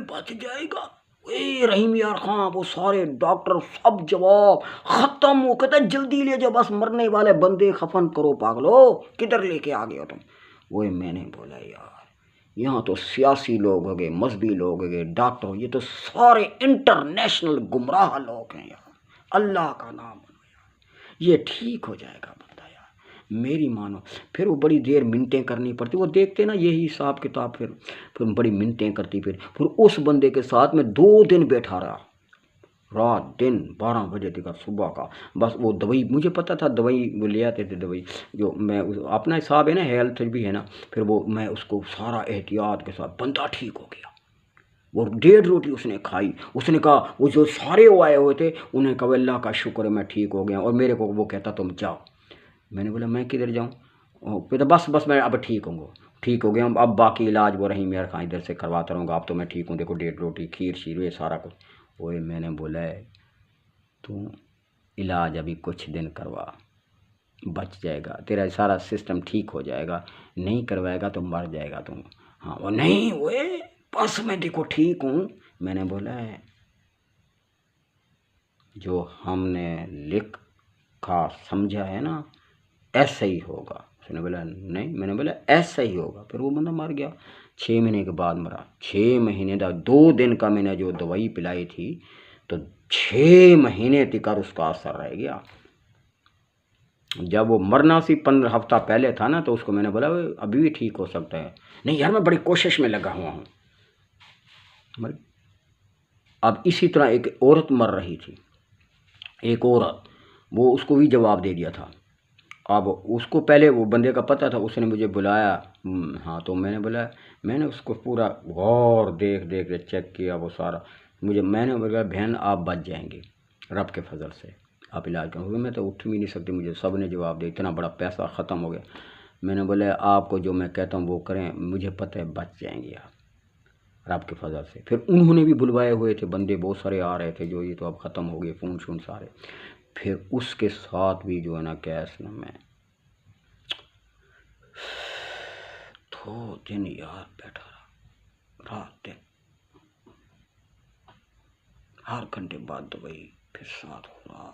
بچ جائے گا، اے رحیم یار خان، وہ سارے ڈاکٹر سب جواب ختم، وہ کہتا ہے جلدی لے جاؤ، بس مرنے والے بندے خفن کرو، پاگلو کدھر لے کے آ گئے ہو تم۔ وہ میں نے بولا یار یہاں تو سیاسی لوگ ہو گئے، مذہبی لوگ ہو گئے، ڈاکٹر ہو، یہ تو سارے انٹرنیشنل گمراہ لوگ ہیں یار، اللہ کا نام بنو یار، یہ ٹھیک ہو جائے گا بندہ یار، میری مانو۔ پھر وہ بڑی دیر منٹیں کرنی پڑتی، وہ دیکھتے نا یہی حساب کتاب، پھر بڑی منٹیں کرتی، پھر اس بندے کے ساتھ میں 2 دن بیٹھا رہا، رات دن 12 بجے تک صبح کا، بس وہ دوائی مجھے پتہ تھا، دوائی وہ لے آتے تھے، دوائی جو میں اپنا حساب ہے نا، ہیلتھ بھی ہے نا، پھر وہ میں اس کو سارا احتیاط کے ساتھ، بندہ ٹھیک ہو گیا، وہ 1.5 روٹی اس نے کھائی، اس نے کہا وہ جو سارے وہ آئے ہوئے تھے انہوں نے کہا اللہ کا شکر ہے میں ٹھیک ہو گیا، اور میرے کو وہ کہتا تم جاؤ، میں نے بولا میں کدھر جاؤں، پھر بس میں اب ٹھیک ہو گیا، اب باقی علاج وہ رحیم یار خان ادھر سے کرواتا رہوں گا، اب تو میں ٹھیک ہوں، دیکھو 1.5 روٹی کھیر شیر یہ سارا کچھ، وہ میں نے بولا ہے تو علاج ابھی کچھ دن کروا، بچ جائے گا، تیرا سارا سسٹم ٹھیک ہو جائے گا، نہیں کروائے گا تو مر جائے گا تم۔ ہاں وہ نہیں، وہ بس میں دیکھو ٹھیک ہوں، میں نے بولا ہے جو ہم نے لکھا سمجھا ہے نا ایسا ہی ہوگا، اس نے بولا نہیں، میں نے بولا ایسا ہی ہوگا، پھر وہ بندہ مر گیا، 6 مہینے کے بعد مرا، 6 مہینے دا 2 دن کا میں نے جو دوائی پلائی تھی تو 6 مہینے تک اس کا اثر رہ گیا۔ جب وہ مرنا سی 15 ہفتہ پہلے تھا نا، تو اس کو میں نے بولا ابھی بھی ٹھیک ہو سکتا ہے، نہیں یار میں بڑی کوشش میں لگا ہوا ہوں۔ اب اسی طرح ایک عورت مر رہی تھی، ایک عورت، وہ اس کو بھی جواب دے دیا تھا، اب اس کو پہلے وہ بندے کا پتہ تھا، اس نے مجھے بلایا، ہاں تو میں نے بولا، میں نے اس کو پورا غور دیکھ چیک کیا، وہ سارا میں نے بولا بہن آپ بچ جائیں گے رب کے فضل سے، آپ علاج کرو، میں تو اٹھ بھی نہیں سکتی، مجھے سب نے جواب دیا، اتنا بڑا پیسہ ختم ہو گیا، میں نے بولا آپ کو جو میں کہتا ہوں وہ کریں، مجھے پتہ ہے بچ جائیں گے آپ رب کے فضل سے۔ پھر انہوں نے بھی بلوائے ہوئے تھے بندے، بہت سارے آ رہے تھے، جو یہ تو اب ختم ہو گئے، فون شون سارے، پھر اس کے ساتھ بھی جو ہے نا کیس نا میں 2 دن یار بیٹھا رہا، رات دن، ہر گھنٹے بعد دوائی، پھر ساتھ ہو رہا،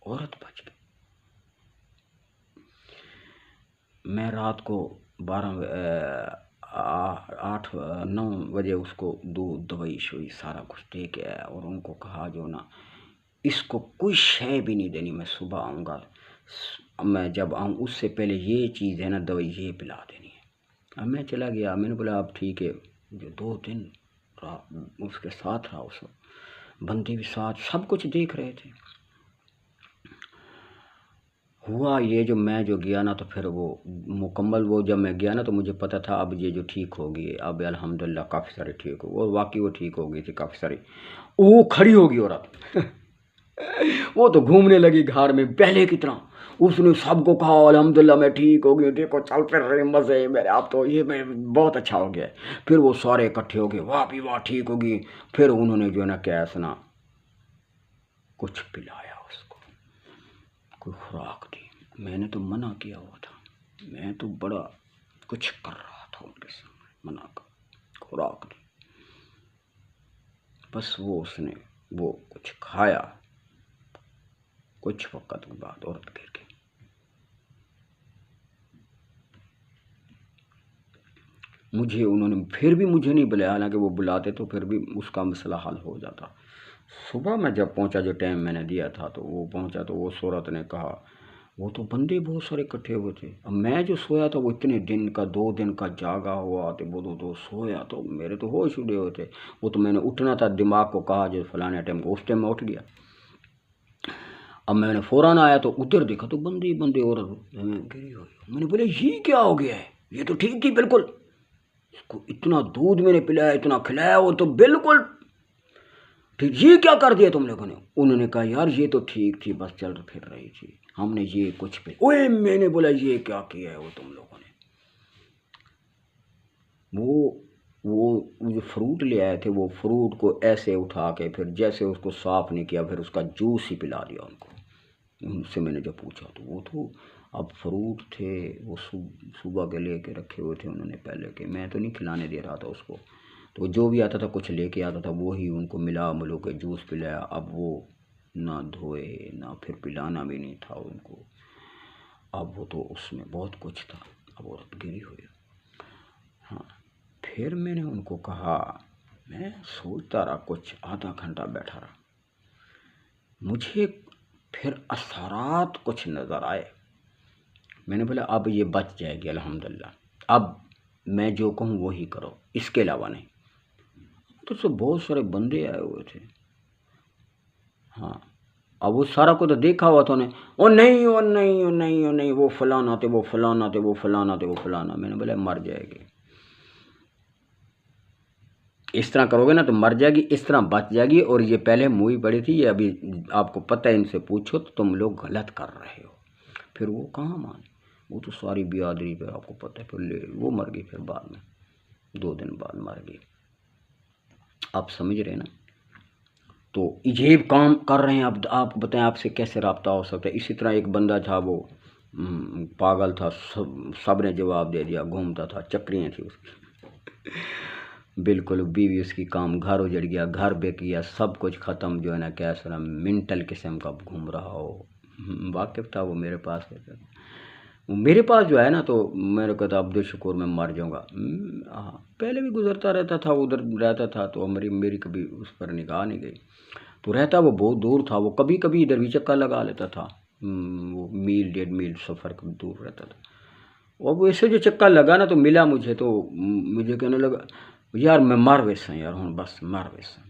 عورت بچ میں رات کو 8-9 بجے اس کو دودھ دوائی شوئی سارا کچھ دے کے آیا، اور ان کو کہا جو نا اس کو کوئی شے بھی نہیں دینی، میں صبح آؤں گا، میں جب آؤں اس سے پہلے یہ چیز ہے نا دوائی یہ پلا دینی ہے۔ اب میں چلا گیا، میں نے بولا اب ٹھیک ہے، جو 2 دن اس کے ساتھ رہا، اس بندے بھی ساتھ، سب کچھ دیکھ رہے تھے۔ ہوا یہ جو میں جو گیا نا تو پھر وہ مکمل، وہ جب میں گیا نا تو مجھے پتہ تھا اب یہ جو ٹھیک ہوگی، اب الحمدللہ کافی سارے ٹھیک ہو، اور واقعی وہ ٹھیک ہو گئی تھی کافی ساری۔ وہ کھڑی ہوگی عورت وہ تو گھومنے لگی گھر میں پہلے کی طرح، اس نے سب کو کہا الحمدللہ میں ٹھیک ہو گئی، دیکھو چل پھر رہے مزے میرے، اب تو یہ میں بہت اچھا ہو گیا۔ پھر وہ سارے اکٹھے ہو گئے، واہ بھی واہ ٹھیک ہوگی۔ پھر انہوں نے جو ہے نا کیسنا کچھ پلایا اس کو، کوئی خوراک دی۔ میں نے تو منع کیا ہوا تھا، میں تو بڑا کچھ کر رہا تھا ان کے سامنے، منع کر خوراک دی۔ بس وہ اس نے وہ کچھ کھایا، کچھ وقت کے بعد عورت گر گئی۔ مجھے انہوں نے پھر بھی مجھے نہیں بلایا، حالانکہ وہ بلاتے تو پھر بھی اس کا مسئلہ حل ہو جاتا۔ صبح میں جب پہنچا، جو ٹائم میں نے دیا تھا تو وہ پہنچا تو وہ عورت نے کہا، وہ تو بندے بہت سارے اکٹھے ہوئے تھے، اب میں جو سویا تھا وہ اتنے دن کا 2 دن کا جاگا ہوا تو وہ تو سویا تو میرے تو ہوش اڑے ہوئے تھے، وہ تو میں نے اٹھنا تھا، دماغ کو کہا جو فلانے ٹائم کو، اس ٹائم میں اٹھ گیا۔ اب میں نے فوراً آیا تو ادھر دیکھا تو بندے بندے عورت گری ہوئی۔ میں نے بولے یہ کیا ہو گیا ہے، یہ تو ٹھیک تھی بالکل، اس کو اتنا دودھ میں نے پلایا، اتنا کھلایا، وہ تو بالکل ٹھیک، یہ کیا کر دیا تم لوگوں نے؟ انہوں نے کہا یار یہ تو ٹھیک تھی، بس چل پھر رہی تھی، ہم نے یہ کچھ پہ اوے، میں نے بولا یہ کیا کیا ہے وہ تم لوگوں نے؟ وہ جو فروٹ لے آئے تھے، وہ فروٹ کو ایسے اٹھا کے پھر جیسے اس کو صاف نہیں کیا، پھر اس کا جوس ہی پلا دیا ان کو۔ ان سے میں نے جب پوچھا تو وہ تو اب فروٹ تھے، وہ صبح کے لے کے رکھے ہوئے تھے انہوں نے پہلے کے، میں تو نہیں کھلانے دے رہا تھا اس کو، تو جو بھی آتا تھا کچھ لے کے آتا تھا وہی ان کو ملا ملو کے جوس پلایا۔ اب وہ نہ دھوئے نہ پھر پلانا بھی نہیں تھا ان کو، اب وہ تو اس میں بہت کچھ تھا، اب عورت گری ہوئی۔ ہاں، پھر میں نے ان کو کہا، میں سوچتا رہا، کچھ آدھا گھنٹہ بیٹھا رہا، مجھے پھر اثرات کچھ نظر آئے۔ میں نے بولا اب یہ بچ جائے گی الحمدللہ، اب میں جو کہوں وہی کرو، اس کے علاوہ نہیں۔ تو بہت سارے بندے آئے ہوئے تھے، ہاں، اب وہ سارا کو تو دیکھا ہوا تھا انہیں، او نہیں او نہیں او نہیں او نہیں، وہ فلانا تھے وہ فلانا تھے وہ فلانا تھے وہ فلانا۔ میں نے بولا مر جائے گی، اس طرح کرو گے نا تو مر جائے گی، اس طرح بچ جائے گی۔ اور یہ پہلے موئی پڑی تھی، یہ ابھی آپ کو پتہ ہے، ان سے پوچھو تو تم لوگ غلط کر رہے ہو۔ پھر وہ کہاں مان، وہ تو ساری بیادری پہ آپ کو پتہ ہے، پھر وہ مر گئی، پھر بعد میں 2 دن بعد مر گئی۔ آپ سمجھ رہے نا؟ تو یہ کام کر رہے ہیں، اب آپ بتائیں آپ سے کیسے رابطہ ہو سکتا ہے؟ اسی طرح ایک بندہ تھا، وہ پاگل تھا، سب نے جواب دے دیا، گھومتا تھا، چکریاں تھی اس کی بالکل، بیوی اس کی کام، گھر اجڑ گیا، گھر بک گیا، سب کچھ ختم، جو ہے نا کیسا منٹل قسم کا گھوم رہا ہو۔ واقف تھا وہ میرے پاس، میرے پاس جو ہے نا، تو میرے کو تو عبدالشکور میں مر جاؤں گا۔ پہلے بھی گزرتا رہتا تھا، ادھر رہتا تھا، تو میری کبھی اس پر نگاہ نہیں گئی، تو رہتا وہ بہت دور تھا، وہ کبھی کبھی ادھر بھی چکر لگا لیتا تھا، وہ 1.5 میل سفر دور رہتا تھا۔ اور وہ ایسے جو چکر لگا نا تو ملا مجھے، تو مجھے کہنے لگا یار میں مر ویسا یار، ہوں بس مر ویسا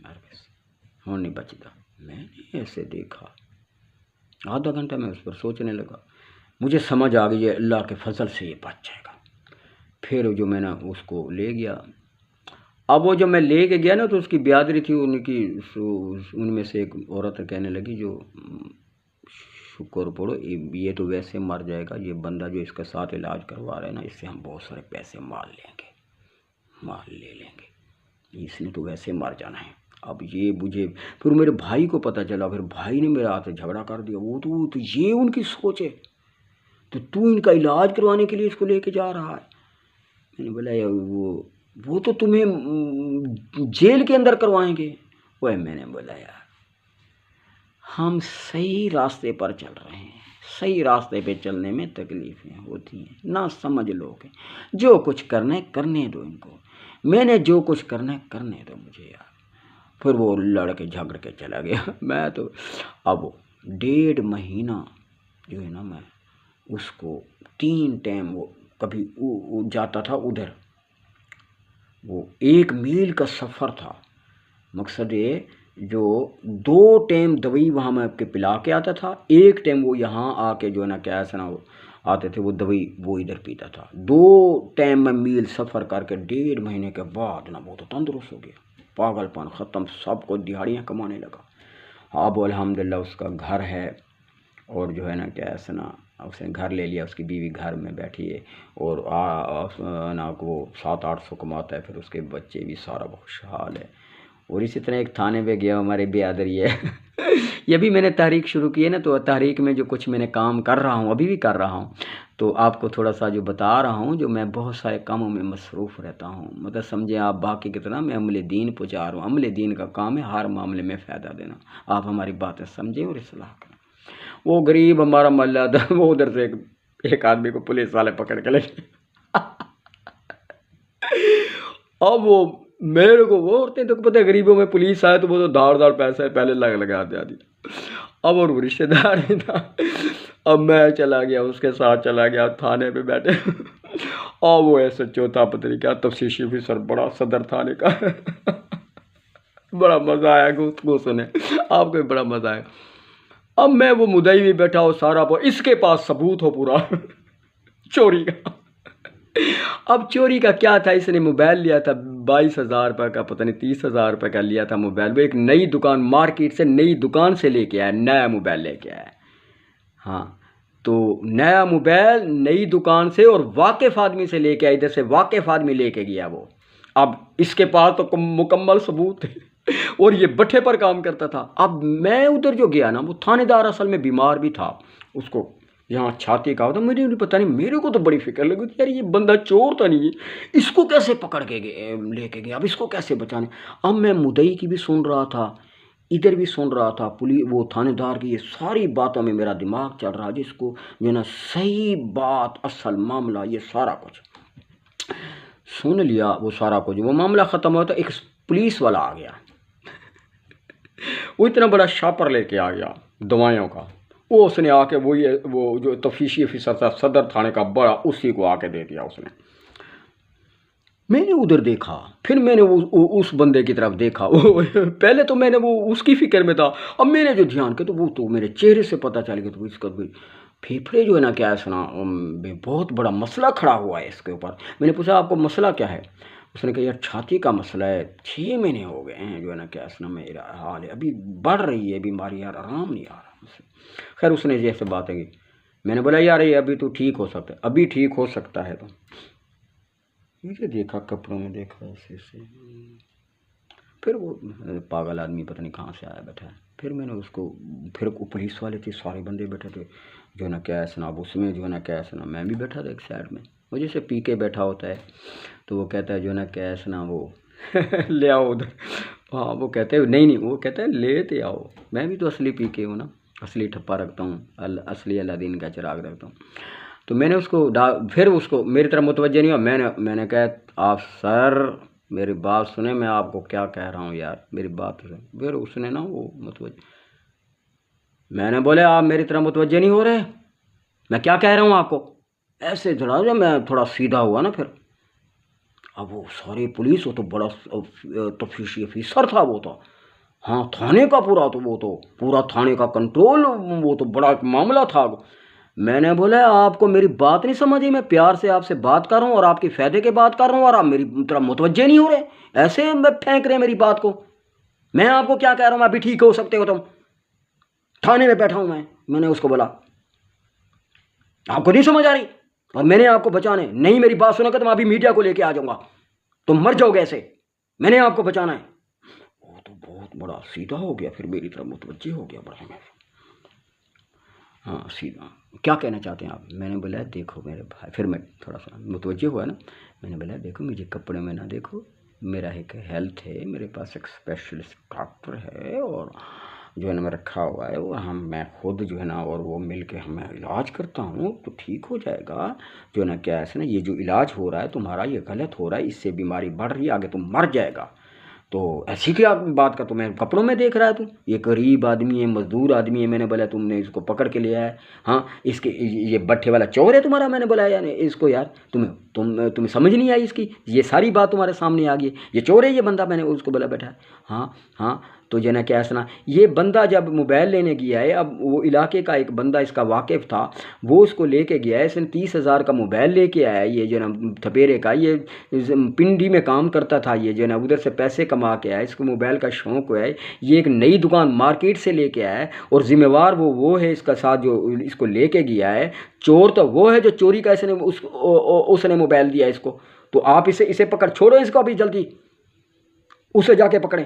ہوں نہیں بچتا۔ میں نے ایسے دیکھا، آدھا گھنٹہ میں اس پر سوچنے لگا، مجھے سمجھ آ گئی ہے اللہ کے فضل سے یہ بچ جائے گا۔ پھر جو میں نے اس کو لے گیا، اب وہ جو میں لے کے گیا نا تو اس کی بیادری تھی، ان میں سے ایک عورت کہنے لگی جو شکر پڑھو، یہ تو ویسے مر جائے گا، یہ بندہ جو اس کے ساتھ علاج کروا رہے ہیں نا، اس سے ہم بہت سارے پیسے مال لے لیں گے، اس نے تو ویسے مر جانا ہے۔ اب یہ مجھے پھر میرے بھائی کو پتہ چلا، پھر بھائی نے میرے ہاتھ سے جھگڑا کر دیا، وہ تو یہ ان کی سوچ ہے، تو ان کا علاج کروانے کے لیے اس کو لے کے جا رہا ہے۔ میں نے بولا وہ تو تمہیں جیل کے اندر کروائیں گے۔ وہ میں نے بولا یار ہم صحیح راستے پر چل رہے ہیں، صحیح راستے پہ چلنے میں تکلیفیں ہوتی ہیں، نہ سمجھ لوگ ہیں، جو کچھ کرنا ہے کرنے دو ان کو، میں نے جو کچھ کرنا ہے کرنے دو مجھے یار۔ پھر وہ لڑ کے جھگڑ کے چلا گیا۔ میں تو اب 1.5 مہینہ جو ہے نا، میں اس کو 3 ٹائم وہ کبھی جاتا تھا ادھر، وہ 1 میل کا سفر تھا، مقصد یہ جو 2 ٹائم دوائی وہاں میں کے پلا کے آتا تھا، 1 ٹائم وہ یہاں آ کے جو ہے نا کیا ایسا نا وہ آتے تھے وہ دوائی وہ ادھر پیتا تھا۔ 2 ٹائم میں میل سفر کر کے 1.5 مہینے کے بعد نا وہ تو تندرست ہو گیا، پاگل پن ختم، سب کو دیہڑیاں کمانے لگا۔ اب الحمدللہ اس کا گھر ہے، اور جو ہے نا کیا ایسا نا اس نے گھر لے لیا، اس کی بیوی گھر میں بیٹھی ہے، اور نا وہ 700-800 کماتا ہے، پھر اس کے بچے بھی سارا خوشحال ہے۔ اور اسی طرح ایک تھانے پہ گیا ہمارے برادر، یہ بھی میں نے تحریک شروع کی ہے نا، تو تحریک میں جو کچھ میں نے کام کر رہا ہوں، ابھی بھی کر رہا ہوں، تو آپ کو تھوڑا سا جو بتا رہا ہوں، جو میں بہت سارے کاموں میں مصروف رہتا ہوں، مطلب سمجھیں آپ باقی کی طرح میں عمل دین پہنچا رہا ہوں۔ عمل دین کا کام ہے ہر معاملے میں فائدہ دینا، آپ ہماری باتیں سمجھیں اور اصلاح کریں۔ وہ غریب ہمارا محلہ تھا، وہ ادھر سے ایک آدمی کو پولیس والے پکڑ کے لے گئے۔ اب وہ میرے کو وہ عورتیں تو پتہ ہے غریبوں میں پولیس آئے تو وہ تو دھاڑ پیسے پہلے لگا دیا۔ اب اور وہ رشتہ دار ہی تھا، اب میں چلا گیا اس کے ساتھ، چلا گیا تھانے پہ بیٹھے، اور وہ ایسا چوتھا پتہ نہیں کیا تفتیشی افسر بڑا صدر تھانے کا، بڑا مزہ آیا گفتگو سنے، آپ کو بھی بڑا مزہ آیا۔ اب میں وہ مدعی بھی بیٹھا ہو سارا، اس کے پاس ثبوت ہو پورا چوری کا۔ اب چوری کا کیا تھا، اس نے موبائل لیا تھا 22,000 روپے کا، پتہ نہیں 30,000 روپے کا لیا تھا موبائل، وہ ایک نئی دکان مارکیٹ سے نئی دکان سے لے کے آیا، نیا موبائل لے کے آیا۔ ہاں تو نیا موبائل نئی دکان سے اور واقف آدمی سے لے کے آیا، ادھر سے واقف آدمی لے کے گیا وہ۔ اب اس کے پاس تو مکمل ثبوت تھے، اور یہ بٹھے پر کام کرتا تھا۔ اب میں ادھر جو گیا نا، وہ تھانے دار اصل میں بیمار بھی تھا، اس کو یہاں چھاتی کا ہوتا، مجھے پتہ نہیں، میرے کو تو بڑی فکر لگی یار یہ بندہ چور تو نہیں ہے، اس کو کیسے پکڑ کے لے کے گیا، اب اس کو کیسے بچانے۔ اب میں مدعی کی بھی سن رہا تھا، ادھر بھی سن رہا تھا، وہ تھانے دار کی یہ ساری باتوں میں میرا دماغ چل رہا، جس کو جو ہے نا صحیح بات، اصل معاملہ، یہ سارا کچھ سن لیا۔ وہ سارا کچھ وہ معاملہ ختم ہوا تو ایک پولیس والا آ گیا، وہ اتنا بڑا شاپر لے کے آ گیا دوائیوں کا، وہ اس نے آ کے وہ جو تفتیشی افسر تھا صدر تھانے کا بڑا، اسی کو آ کے دے دیا اس نے۔ میں نے ادھر دیکھا، پھر میں نے اس بندے کی طرف دیکھا، پہلے تو میں نے وہ اس کی فکر میں تھا، اب میں نے جو دھیان کیا تو وہ تو میرے چہرے سے پتہ چل گیا، تو اس کا پھیپھڑے جو ہے نا کیا ہے سنا، بہت بڑا مسئلہ کھڑا ہوا ہے اس کے اوپر۔ میں نے پوچھا آپ کو مسئلہ کیا ہے؟ اس نے کہا یار چھاتی کا مسئلہ ہے، 6 مہینے ہو گئے ہیں جو ہے نا کیا سنا میرا حال ہے، ابھی بڑھ رہی ہے بیماری یار، آرام نہیں آ رہا مجھ سے۔ خیر اس نے جیسے باتیں کی، میں نے بولا یار یہ ابھی تو ٹھیک ہو سکتا ہے، ابھی ٹھیک ہو سکتا ہے، تو مجھے دیکھا کپڑوں میں، دیکھا ایسے سے، پھر وہ پاگل آدمی پتہ نہیں کہاں سے آیا بیٹھا ہے۔ پھر میں نے اس کو، پھر پولیس والے تھے، سارے بندے بیٹھے تھے جو ہے نا کیا سنا، اس میں جو ہے نا کیا سنا میں بھی بیٹھا تھا ایک سائڈ میں، وہ جیسے پی کے بیٹھا ہوتا ہے، تو وہ کہتا ہے جو ہے نا کیا سنا وہ لے آؤ ادھر، ہاں وہ کہتے ہیں نہیں وہ کہتا ہے لیتے آؤ، میں بھی تو اصلی پی کے ہوں نا، اصلی ٹھپا رکھتا ہوں، اصلی اللہ دین کا چراغ رکھتا ہوں۔ تو میں نے اس کو پھر اس کو میری طرف متوجہ نہیں ہوا، میں نے کہا آپ سر میری بات سنیں، میں آپ کو کیا کہہ رہا ہوں یار، میری بات سنیں۔ پھر اس نے نا وہ متوجہ، میں نے بولے آپ میری طرف متوجہ نہیں ہو رہے، میں کیا کہہ رہا ہوں آپ کو، ایسے تھوڑا جب میں تھوڑا سیدھا ہوا نا پھر۔ اب وہ ساری پولیس، وہ تو بڑا تفتیشی افسر تھا وہ تو، ہاں تھانے کا پورا، تو وہ تو پورا تھانے کا کنٹرول، وہ تو بڑا معاملہ تھا۔ میں نے بولا آپ کو میری بات نہیں سمجھی، میں پیار سے آپ سے بات کر رہا ہوں اور آپ کی فائدے کے بات کر رہا ہوں، اور آپ میری طرف متوجہ نہیں ہو رہے، ایسے پھینک رہے ہیں میری بات کو۔ میں آپ کو کیا کہہ رہا ہوں، ابھی ٹھیک ہو سکتے ہو تم، تھانے میں بیٹھا ہوں میں نے اس کو بولا آپ کو نہیں سمجھ آ رہی، اور میں نے آپ کو بچانا ہے، نہیں میری بات سنو گے تو میں ابھی میڈیا کو لے کے آ جاؤں گا، تم مر جاؤ گے ایسے، میں نے آپ کو بچانا ہے۔ وہ تو بہت بڑا سیدھا ہو گیا، پھر میری طرف متوجہ ہو گیا بڑا، ہاں سیدھا کیا کہنا چاہتے ہیں آپ؟ میں نے بولا دیکھو میرے بھائی، پھر میں تھوڑا سا متوجہ ہوا نا، میں نے بولا دیکھو مجھے کپڑے میں نہ دیکھو، میرا ایک ہیلتھ ہے، میرے پاس ایک اسپیشلسٹ ڈاکٹر ہے، اور جو ہے نا میں رکھا ہوا ہے، وہ میں خود جو ہے نا اور وہ مل کے میں علاج کرتا ہوں تو ٹھیک ہو جائے گا، جو ہے نا کیا ہے نا یہ جو علاج ہو رہا ہے تمہارا یہ غلط ہو رہا ہے، اس سے بیماری بڑھ رہی ہے، آگے تم مر جائے گا۔ تو ایسی کیا بات کا تمہیں کپڑوں میں دیکھ رہا ہے، یہ غریب آدمی ہے، مزدور آدمی ہے، میں نے بولا تم نے اس کو پکڑ کے لیا ہے، ہاں اس کے یہ بٹھے والا چور ہے تمہارا، میں نے بولا یار اس کو، یار تمہیں سمجھ نہیں آئی اس کی، یہ ساری بات تمہارے سامنے آ گئی، یہ چور ہے یہ بندہ، میں نے اس کو بولا بیٹھا ہے، ہاں ہاں۔ تو جو ہے نا کیا سنا، یہ بندہ جب موبائل لینے گیا ہے، اب وہ علاقے کا ایک بندہ اس کا واقف تھا، وہ اس کو لے کے گیا ہے، اس نے 30,000 کا موبائل لے کے آیا ہے، یہ جو ہے نا تھپیرے کا، یہ پنڈی میں کام کرتا تھا، یہ جو ہے نا ادھر سے پیسے کما کے آیا، اس کو موبائل کا شوق ہے، یہ ایک نئی دکان مارکیٹ سے لے کے آیا ہے، اور ذمہ وار وہ ہے اس کا ساتھ جو اس کو لے کے گیا ہے، چور تو وہ ہے جو چوری کا اس نے موبائل دیا اس کو، تو آپ اسے پکڑ چھوڑو اس کو ابھی جلدی، اسے جا کے پکڑیں۔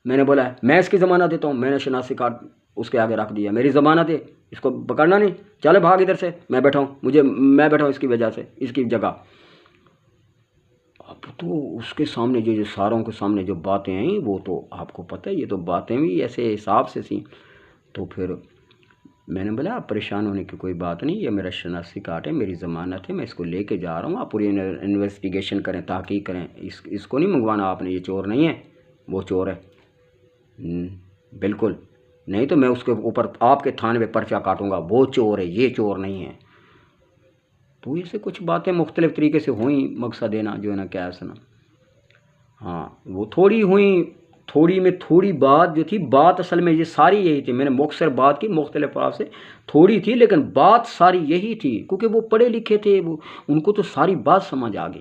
میں نے بولا میں اس کی ضمانت دیتا ہوں، میں نے شناختی کارڈ اس کے آگے رکھ دیا، میری ضمانت ہے، اس کو پکڑنا نہیں، چلے بھاگ ادھر سے، میں بیٹھا ہوں، میں بیٹھا ہوں اس کی وجہ سے، اس کی جگہ۔ اب تو اس کے سامنے جو ساروں کے سامنے جو باتیں ہیں وہ تو آپ کو پتہ ہے، یہ تو باتیں بھی ایسے حساب سے تھیں۔ تو پھر میں نے بولا آپ پریشان ہونے کی کوئی بات نہیں، یہ میرا شناختی کارڈ ہے، میری ضمانت ہے، میں اس کو لے کے جا رہا ہوں، آپ پوری انویسٹیگیشن کریں، تحقیق کریں، اس کو نہیں منگوانا آپ نے، یہ چور نہیں ہے، وہ چور ہے، بالکل نہیں تو میں اس کے اوپر آپ کے تھانے پہ پرچہ کاٹوں گا، وہ چور ہے، یہ چور نہیں ہے۔ تو اسے کچھ باتیں مختلف طریقے سے ہوئیں، مقصد دینا جو ہے نا کیا سنا، ہاں وہ تھوڑی ہوئیں، تھوڑی میں تھوڑی بات جو تھی، بات اصل میں یہ ساری یہی تھی، میں نے مختصر بات کی مختلف طرح سے، تھوڑی تھی لیکن بات ساری یہی تھی، کیونکہ وہ پڑھے لکھے تھے، ان کو تو ساری بات سمجھ آ گئی،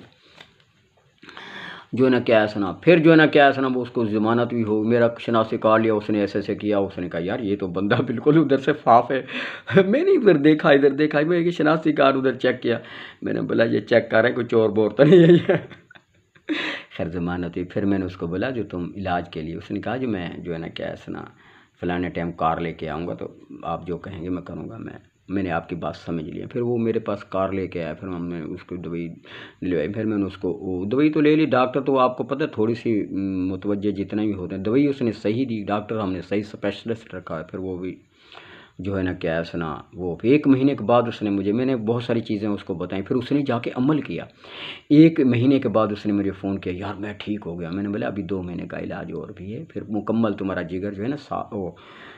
جو ہے نا کیا سنا۔ پھر جو ہے نا کیا سنا وہ اس کو ضمانت بھی ہو، میرا شناختی کارڈ لیا، اس نے ایسے کیا، اس نے کہا یار یہ تو بندہ بالکل ادھر سے صاف ہے، میں نے پھر دیکھا ادھر دیکھا، میں کہ شناختی کارڈ ادھر چیک کیا، میں نے بولا یہ چیک کر رہے ہیں کوئی چور بور تو نہیں ہے یہ، خیر ضمانت ہوئی۔ پھر میں نے اس کو بولا جو تم علاج کے لیے، اس نے کہا جو میں جو ہے نا کیا سنا فلانے ٹائم کار لے کے آؤں گا، تو آپ جو کہیں گے میں کروں گا، میں نے آپ کی بات سمجھ لیا۔ پھر وہ میرے پاس کار لے کے آیا، پھر ہم نے اس کو دوائی دلوائی، پھر میں نے اس کو دوائی تو لے لی، ڈاکٹر تو آپ کو پتہ تھوڑی سی متوجہ جتنا بھی ہوتے ہیں، دوائی اس نے صحیح دی، ڈاکٹر ہم نے صحیح اسپیشلسٹ رکھا ہے، پھر وہ بھی جو ہے نا کیا سنا وہ 1 مہینے کے بعد اس نے میں نے بہت ساری چیزیں اس کو بتائیں، پھر اس نے جا کے عمل کیا، 1 مہینے کے بعد اس نے مجھے فون کیا، یار میں ٹھیک ہو گیا، میں نے بولا ابھی 2 مہینے کا علاج اور بھی ہے، پھر مکمل تمہارا جگر جو ہے نا وہ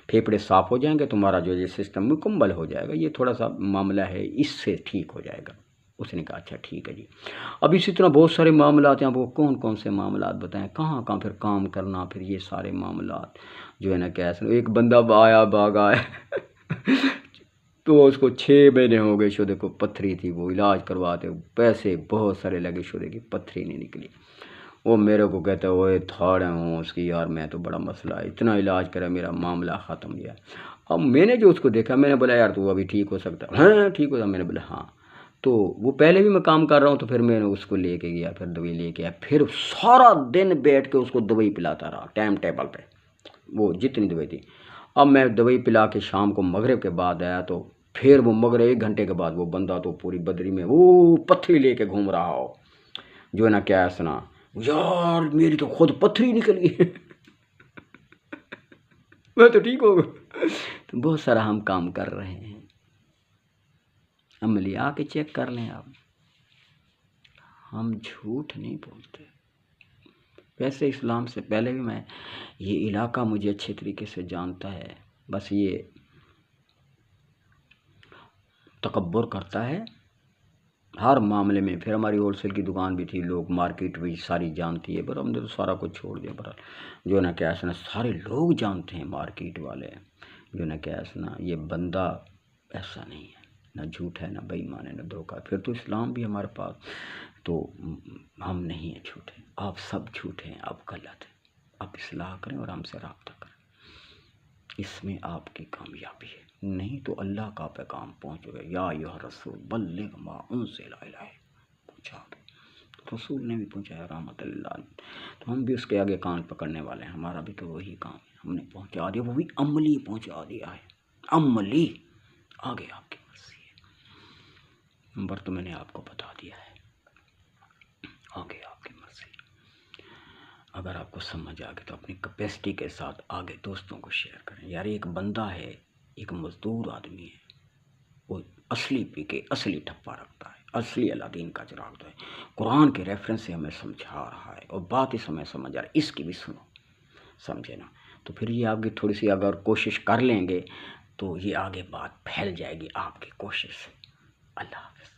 پھیپھڑے صاف ہو جائیں گے، تمہارا جو یہ سسٹم مکمل ہو جائے گا، یہ تھوڑا سا معاملہ ہے، اس سے ٹھیک ہو جائے گا۔ اس نے کہا اچھا ٹھیک ہے جی۔ اب اسی طرح بہت سارے معاملات ہیں، وہ کون سے معاملات بتائیں، کہاں پھر کام کرنا، پھر یہ سارے معاملات جو ہے نا کیسے، ایک بندہ آیا بھاگا ہے تو اس کو 6 مہینے ہو گئے، شدے کو پتھری تھی، وہ علاج کرواتے پیسے بہت سارے لگے، شدے کی پتھری نہیں نکلی، وہ میرے کو کہتا ہے وہ تھاڑے ہوں اس کی، یار میں تو بڑا مسئلہ ہے، اتنا علاج کرا میرا معاملہ ختم گیا۔ اب میں نے جو اس کو دیکھا، میں نے بولا یار تو ابھی ٹھیک ہو سکتا ہے، ہاں ٹھیک ہوتا، میں نے بولا ہاں، تو وہ پہلے بھی میں کام کر رہا ہوں، تو پھر میں نے اس کو لے کے گیا، پھر دوائی لے کے آیا، پھر سارا دن بیٹھ کے اس کو دوائی پلاتا رہا ٹائم ٹیبل پہ، وہ جتنی دوائی تھی۔ اب میں دوائی پلا کے شام کو مغرب کے بعد آیا، تو پھر وہ مغرب 1 گھنٹے کے بعد وہ بندہ تو پوری بدری میں وہ پتھری لے کے گھوم رہا ہو، جو ہے نا کیا سنا، یار میری تو خود پتھری نکل گئی میں تو ٹھیک ہو گیا۔ تو بہت سارا ہم کام کر رہے ہیں، عملی آ کے چیک کر لیں آپ، ہم جھوٹ نہیں بولتے۔ ویسے اسلام سے پہلے بھی میں یہ علاقہ مجھے اچھے طریقے سے جانتا ہے، بس یہ تکبر کرتا ہے ہر معاملے میں۔ پھر ہماری ہول سیل کی دکان بھی تھی، لوگ مارکیٹ بھی ساری جانتی ہے، پر ہم نے تو سارا کچھ چھوڑ دیا، پر جو ہے نا کیا سنا سارے لوگ جانتے ہیں، مارکیٹ والے جو ہے نا کیا سنا یہ بندہ ایسا نہیں ہے، نہ جھوٹ ہے، نہ بے ایمان ہے، نہ دھوکہ۔ پھر تو اسلام بھی ہمارے پاس، تو ہم نہیں ہیں جھوٹے، آپ سب جھوٹے ہیں، آپ غلط ہیں، آپ اصلاح کریں اور ہم سے رابطہ کریں، اس میں آپ کی کامیابی ہے، نہیں تو اللہ کا پیغام پہنچ گیا، یا ایھا رسول بلغ ما انزل الیک، پہنچا دو، رسول نے بھی پہنچایا رحمت اللہ، تو ہم بھی اس کے آگے کان پکڑنے والے ہیں، ہمارا بھی تو وہی کام ہے، ہم نے پہنچا دیا، وہ بھی عملی پہنچا دیا ہے، عملی، آگے آپ کی مرضی ہے، نمبر تو میں نے آپ کو بتا دیا ہے، آگے آپ کی مرضی۔ اگر آپ کو سمجھ آ گئے تو اپنی کیپیسٹی کے ساتھ آگے دوستوں کو شیئر کریں. یار ایک بندہ ہے، ایک مزدور آدمی ہے، وہ اصلی پی کے اصلی ٹھپا رکھتا ہے، اصلی اللہ دین کا چراغ ہے. قرآن کے ریفرنس سے ہمیں سمجھا رہا ہے اور بات اس ہمیں سمجھ آ رہا ہے، اس کی بھی سنو، سمجھے نا. تو پھر یہ آپ کی تھوڑی سی اگر کوشش کر لیں گے تو یہ آگے بات پھیل جائے گی آپ کی کوشش سے. اللہ حافظ.